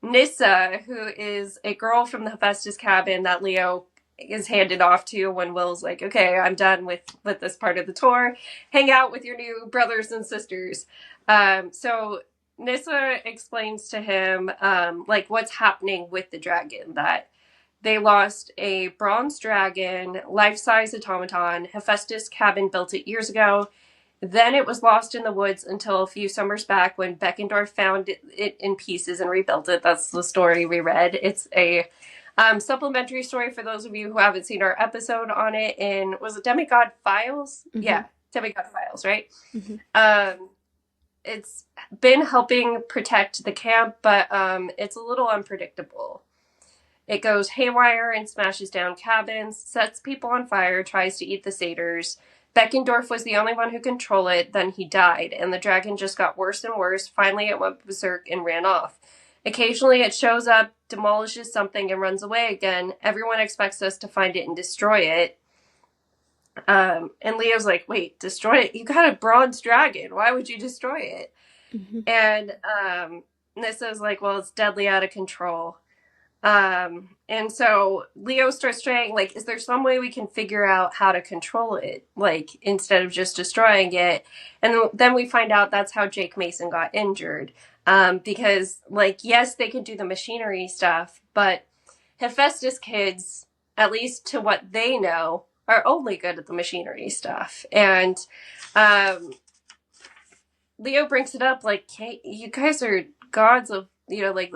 Nissa, who is a girl from the Hephaestus cabin that Leo is handed off to when Will's like, okay, I'm done with this part of the tour. Hang out with your new brothers and sisters. So Nissa explains to him like what's happening with the dragon, that they lost a bronze dragon, life-size automaton. Hephaestus cabin built it years ago. Then it was lost in the woods until a few summers back when Beckendorf found it in pieces and rebuilt it. That's the story we read. It's a supplementary story for those of you who haven't seen our episode on it in, was it Demigod Files? Mm-hmm. Yeah, Demigod Files, right? Mm-hmm. It's been helping protect the camp, but it's a little unpredictable. It goes haywire and smashes down cabins, sets people on fire, tries to eat the satyrs. Beckendorf was the only one who controlled it, then he died, and the dragon just got worse and worse. Finally, it went berserk and ran off. Occasionally, it shows up, demolishes something, and runs away again. Everyone expects us to find it and destroy it. And Leo's like, wait, destroy it? You got a bronze dragon. Why would you destroy it? Mm-hmm. And Nissa's like, well, it's deadly out of control. And so Leo starts saying, like, is there some way we can figure out how to control it? Like, instead of just destroying it. And then we find out that's how Jake Mason got injured. Because, like, yes, they can do the machinery stuff, but Hephaestus kids, at least to what they know, are only good at the machinery stuff. And, Leo brings it up, like, hey, you guys are gods of, you know, like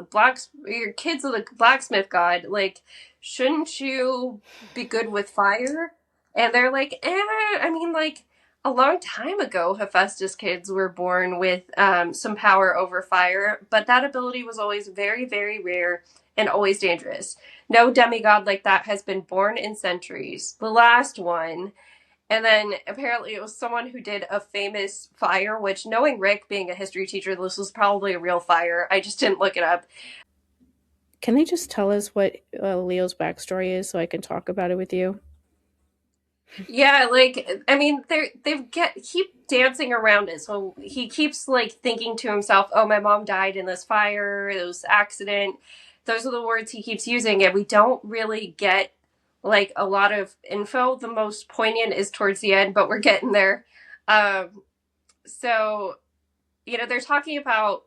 your kids are the blacksmith god. Like, shouldn't you be good with fire? And they're like, I mean, like, a long time ago, Hephaestus kids were born with some power over fire, but that ability was always very, very rare and always dangerous. No demigod like that has been born in centuries. The last one. And then apparently it was someone who did a famous fire, which, knowing Rick being a history teacher, this was probably a real fire. I just didn't look it up. Can they just tell us what Leo's backstory is so I can talk about it with you? Yeah, like, I mean, keep dancing around it. So he keeps, like, thinking to himself, oh, my mom died in this fire, it was accident. Those are the words he keeps using, and we don't really get like a lot of info. The most poignant is towards the end, but we're getting there. So, you know, they're talking about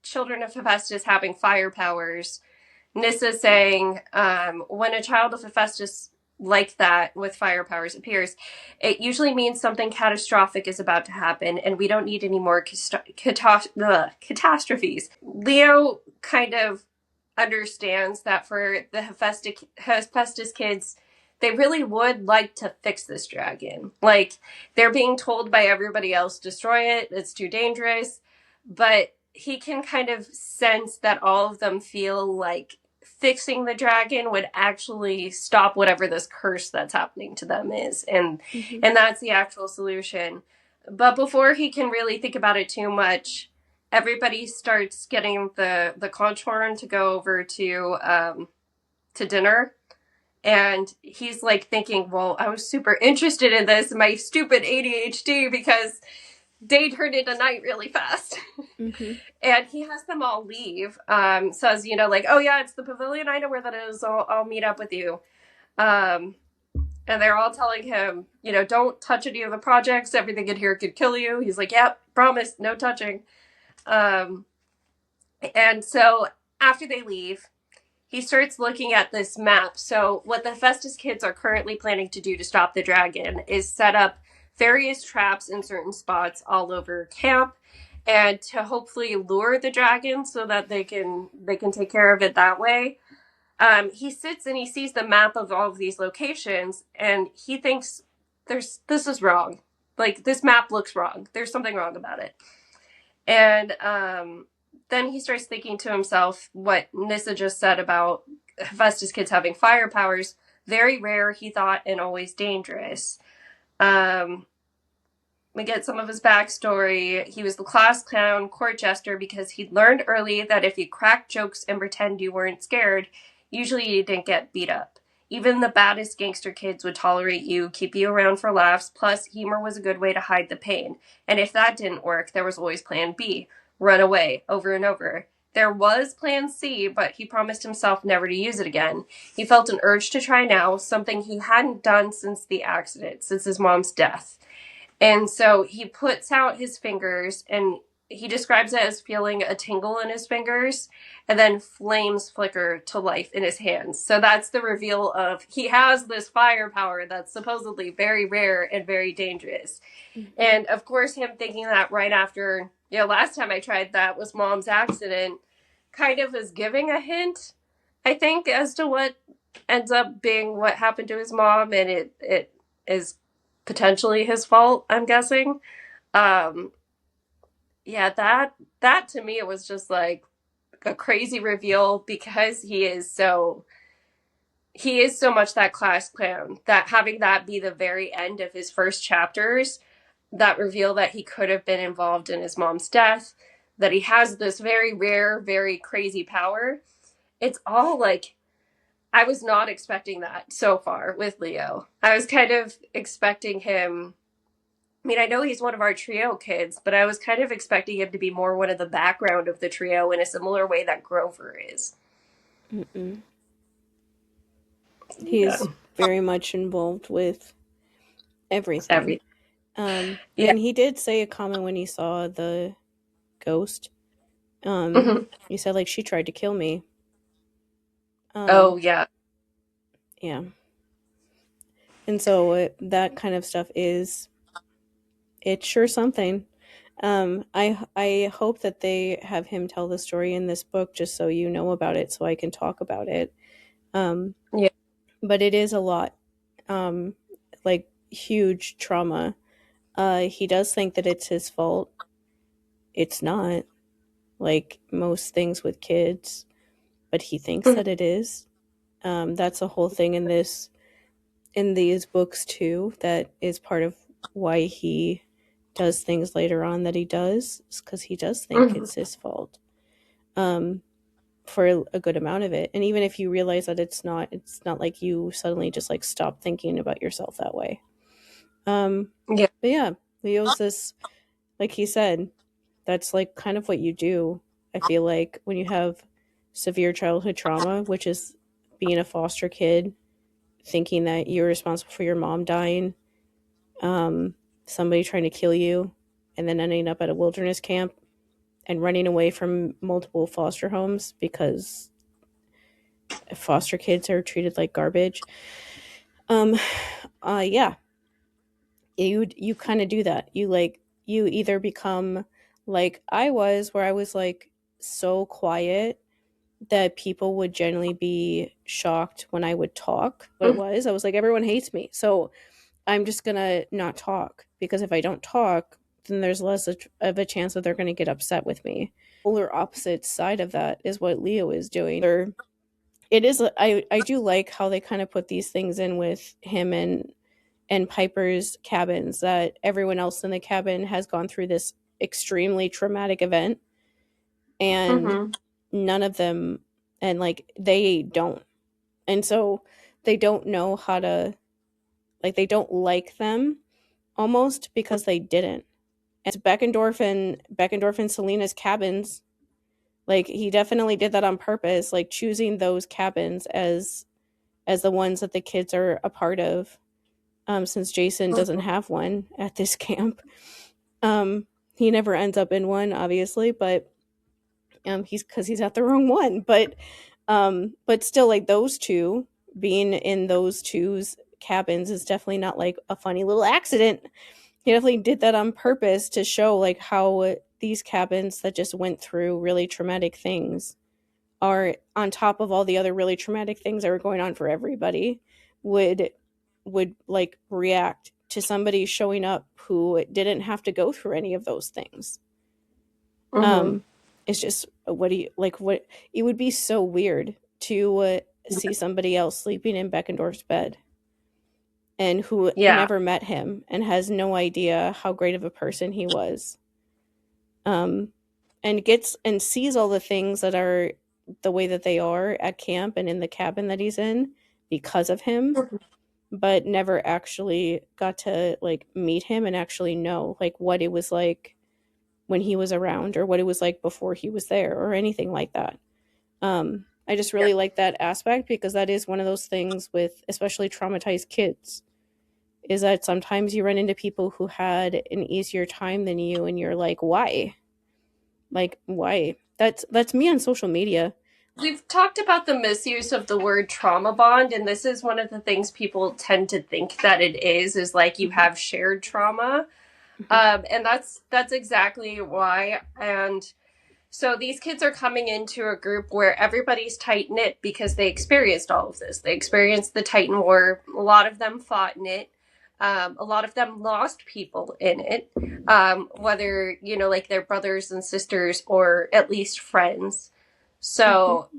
children of Hephaestus having fire powers. Nissa saying, when a child of Hephaestus like that with fire powers appears, it usually means something catastrophic is about to happen, and we don't need any more catastrophes. Leo kind of understands that for the Hephaestus kids, they really would like to fix this dragon. Like, they're being told by everybody else, destroy it, it's too dangerous. But he can kind of sense that all of them feel like fixing the dragon would actually stop whatever this curse that's happening to them is. And that's the actual solution. But before he can really think about it too much, everybody starts getting the conchhorn to go over to dinner. And he's like thinking, well, I was super interested in this, my stupid ADHD, because day turned into night really fast. And he has them all leave. Says, you know, like, oh yeah, it's the pavilion. I know where that is. I'll meet up with you. And they're all telling him, you know, don't touch any of the projects. Everything in here could kill you. He's like, yep, promise, no touching. And so after they leave, he starts looking at this map. So what the Hephaestus kids are currently planning to do to stop the dragon is set up various traps in certain spots all over camp, and to hopefully lure the dragon so that they can take care of it that way. He sits and he sees the map of all of these locations, and he thinks this is wrong. Like, this map looks wrong. There's something wrong about it. And then he starts thinking to himself what Nissa just said about Hephaestus kids having fire powers. Very rare, he thought, and always dangerous. We get some of his backstory. He was the class clown, court jester, because he'd learned early that if you crack jokes and pretend you weren't scared, usually you didn't get beat up. Even the baddest gangster kids would tolerate you, keep you around for laughs, plus humor was a good way to hide the pain. And if that didn't work, there was always plan B. Run away, over and over. There was plan C, but he promised himself never to use it again. He felt an urge to try now, something he hadn't done since the accident, since his mom's death. And so he puts out his fingers and he describes it as feeling a tingle in his fingers and then flames flicker to life in his hands. So that's the reveal of he has this firepower that's supposedly very rare and very dangerous. Mm-hmm. And of course, him thinking that right after, last time I tried that was mom's accident, kind of is giving a hint, I think, as to what ends up being what happened to his mom. And it is potentially his fault, I'm guessing. That to me, it was just like a crazy reveal because he is so much that class clown that having that be the very end of his first chapters, that reveal that he could have been involved in his mom's death, that he has this very rare, very crazy power. It's all like, I was not expecting that so far with Leo. I was kind of expecting him. I mean, I know he's one of our trio kids, but I was kind of expecting him to be more one of the background of the trio in a similar way that Grover is. Mm-mm. He's very much involved with everything. And he did say a comment when he saw the ghost. He said, like, she tried to kill me. Yeah. And so that kind of stuff it's sure something. I hope that they have him tell the story in this book just so you know about it, so I can talk about it. But it is a lot, like huge trauma. He does think that it's his fault. It's not, like most things with kids, but he thinks that it is. That's a whole thing in these books too, that is part of why he does things later on that he does, because he does think it's his fault for a good amount of it. And even if you realize that it's not like you suddenly just like stop thinking about yourself that way. But yeah, Leo's this, like he said, that's like kind of what you do. I feel like when you have severe childhood trauma, which is being a foster kid, thinking that you're responsible for your mom dying, somebody trying to kill you, and then ending up at a wilderness camp and running away from multiple foster homes because foster kids are treated like garbage. You kind of do that. You either become like I was, where I was like so quiet that people would generally be shocked when I would talk. But I was like, everyone hates me, so I'm just gonna not talk, because if I don't talk, then there's less of a chance that they're gonna get upset with me. Polar opposite side of that is what Leo is doing. It is. I do like how they kind of put these things in with him and Piper's cabins, that everyone else in the cabin has gone through this extremely traumatic event, and none of them, and like they don't, and so they don't know how to, like, they don't like them almost because they didn't. And it's Beckendorf and Selena's cabins. Like, he definitely did that on purpose, like choosing those cabins as the ones that the kids are a part of. Since Jason doesn't have one at this camp. He never ends up in one, obviously, but he's at the wrong one. But still, like, those two, being in those two's cabins is definitely not like a funny little accident. He definitely did that on purpose to show like how these cabins that just went through really traumatic things are, on top of all the other really traumatic things that were going on for everybody, would like react to somebody showing up who didn't have to go through any of those things. It's just, what it would be so weird to see somebody else sleeping in Beckendorf's bed. and who never met him and has no idea how great of a person he was. And gets and sees all the things that are the way that they are at camp and in the cabin that he's in because of him, but never actually got to like meet him and actually know like what it was like when he was around or what it was like before he was there or anything like that. I just really like that aspect because that is one of those things with especially traumatized kids, is that sometimes you run into people who had an easier time than you and you're like, why? Like, why? That's me on social media. We've talked about the misuse of the word trauma bond, and this is one of the things people tend to think that it is like you have shared trauma. And that's exactly why. And so these kids are coming into a group where everybody's tight-knit because they experienced all of this. They experienced the Titan War. A lot of them fought in it. A lot of them lost people in it, whether, like their brothers and sisters or at least friends. So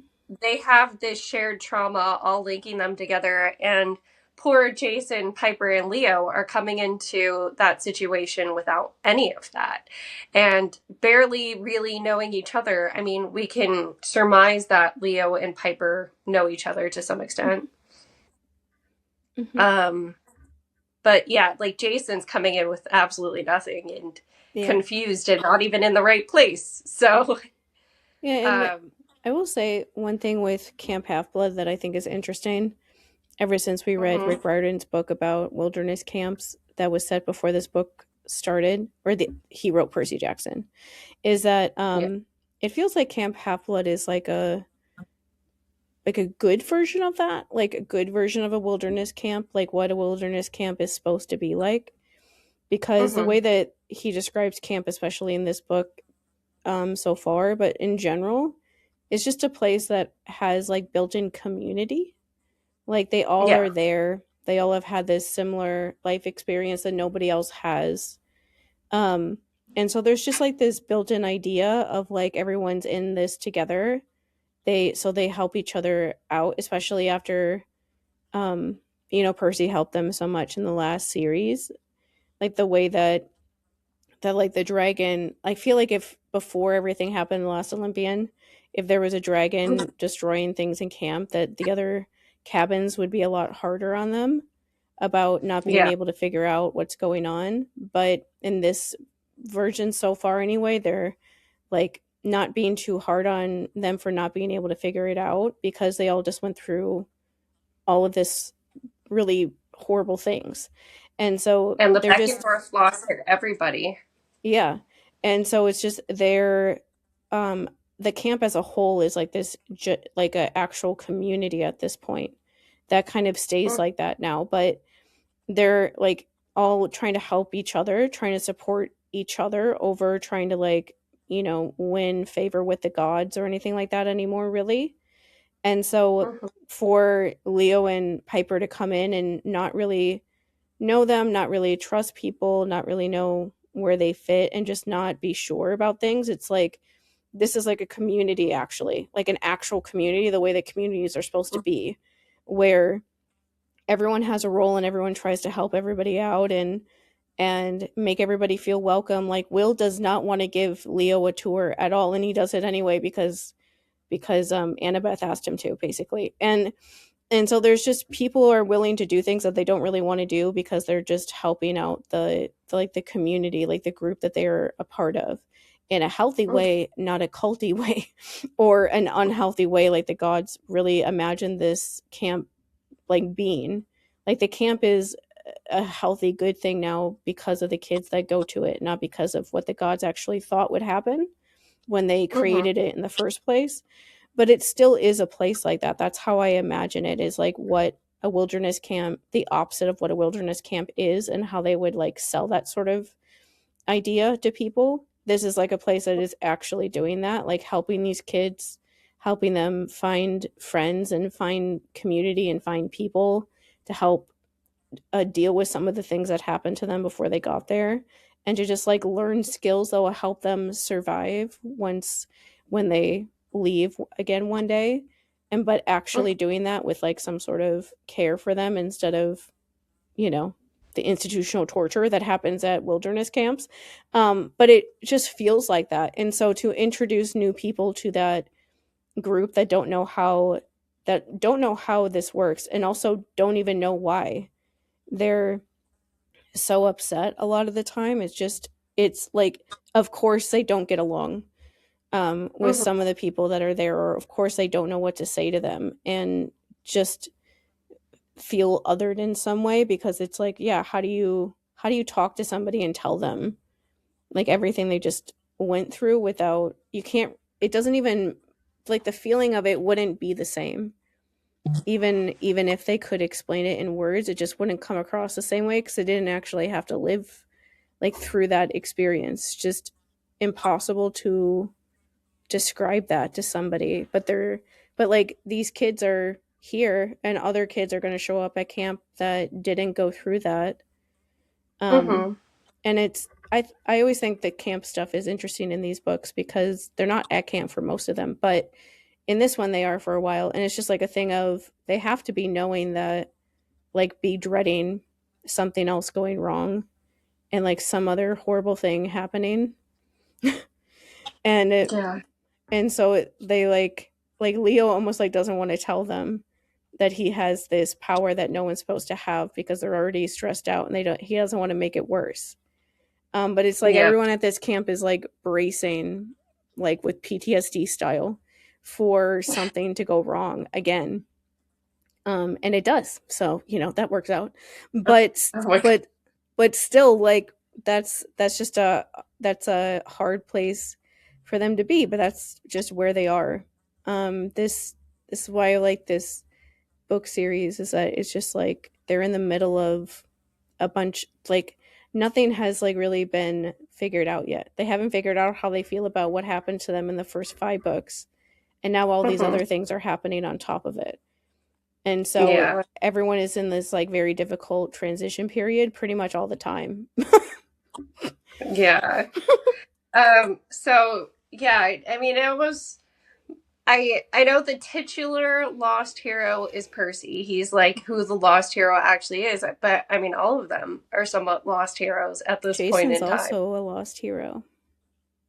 they have this shared trauma all linking them together. And poor Jason, Piper, and Leo are coming into that situation without any of that and barely really knowing each other. I mean, we can surmise that Leo and Piper know each other to some extent. But yeah, like Jason's coming in with absolutely nothing and confused and not even in the right place. So yeah, and I will say one thing with Camp Half-Blood that I think is interesting. Ever since we read Rick Riordan's book about wilderness camps that was set before this book started, or he wrote Percy Jackson, is that it feels like Camp Half-Blood is like a good version of that, like a good version of a wilderness camp, like what a wilderness camp is supposed to be like. Because the way that he describes camp, especially in this book so far, but in general, it's just a place that has like built-in community. Like they all are there. They all have had this similar life experience that nobody else has. And so there's just like this built-in idea of like everyone's in this together. They help each other out, especially after Percy helped them so much in the last series. Like the way that like the dragon, I feel like if before everything happened in the last Olympian, if there was a dragon destroying things in camp, that the other cabins would be a lot harder on them about not being able to figure out what's going on. But in this version so far anyway, they're like not being too hard on them for not being able to figure it out because they all just went through all of this really horrible things. And so the back and forth loss hit everybody. Yeah. And so it's just they're the camp as a whole is like this like an actual community at this point that kind of stays like that now, but they're like all trying to help each other, trying to support each other over trying to like win favor with the gods or anything like that anymore, really. And so for Leo and Piper to come in and not really know them, not really trust people, not really know where they fit, and just not be sure about things, it's like this is like a community, actually, like an actual community, the way that communities are supposed to be, where everyone has a role and everyone tries to help everybody out and make everybody feel welcome. Like Will does not want to give Leo a tour at all, and he does it anyway because Annabeth asked him to, basically. And so there's just people are willing to do things that they don't really want to do because they're just helping out the community, like the group that they're a part of, in a healthy way, not a culty way or an unhealthy way like the gods really imagined this camp like being. Like the camp is a healthy, good thing now because of the kids that go to it, not because of what the gods actually thought would happen when they created it in the first place. But it still is a place like that. That's how I imagine it, is like what a wilderness camp, the opposite of what a wilderness camp is, and how they would like sell that sort of idea to people. This is like a place that is actually doing that, like helping these kids, helping them find friends and find community and find people to help deal with some of the things that happened to them before they got there, and to just like learn skills that will help them survive when they leave again one day. And but actually doing that with like some sort of care for them instead of you know, the institutional torture that happens at wilderness camps. But it just feels like that. And so to introduce new people to that group that don't know how this works, and also don't even know why they're so upset a lot of the time, it's like, of course they don't get along with Mhm. some of the people that are there, or of course they don't know what to say to them, and just feel othered in some way, because it's like, yeah, how do you talk to somebody and tell them like everything they just went through without, you can't, it doesn't even, like, the feeling of it wouldn't be the same. Even if they could explain it in words, it just wouldn't come across the same way, because they didn't actually have to live like through that experience. Just impossible to describe that to somebody. But like, these kids are here, and other kids are going to show up at camp that didn't go through that. Mhm. And it's, I always think that camp stuff is interesting in these books, because they're not at camp for most of them, but in this one they are for a while, and it's just like a thing of, they have to be knowing that, like, be dreading something else going wrong, and like some other horrible thing happening. and Yeah. so they like Leo almost like doesn't want to tell them that he has this power that no one's supposed to have, because they're already stressed out, and he doesn't want to make it worse. But it's like Yeah. everyone at this camp is like bracing, like with PTSD style, for something to go wrong again. And it does. So, that works out. But Oh my but but still, like, that's a hard place for them to be, but that's just where they are. This is why I like this book series, is that it's just like they're in the middle of a bunch, like, nothing has like really been figured out yet. They haven't figured out how they feel about what happened to them in the first 5 books, and now all these Mhm. other things are happening on top of it. And so Yeah. everyone is in this like very difficult transition period pretty much all the time. Yeah. So yeah, I mean, it was, I know the titular lost hero is Percy. He's like who the lost hero actually is, but I mean, all of them are somewhat lost heroes at this point Jason's in time. also a lost hero.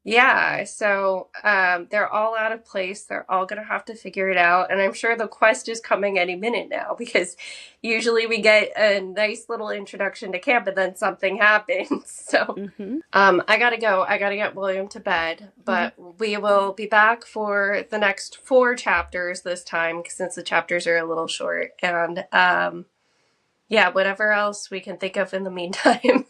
Yeah, so they're all out of place. They're all gonna have to figure it out, and I'm sure the quest is coming any minute now, because usually we get a nice little introduction to camp, and then something happens. So Mm-hmm. I gotta go. I gotta get William to bed, but Mm-hmm. we will be back for the next 4 chapters this time, since the chapters are a little short, and yeah, whatever else we can think of in the meantime.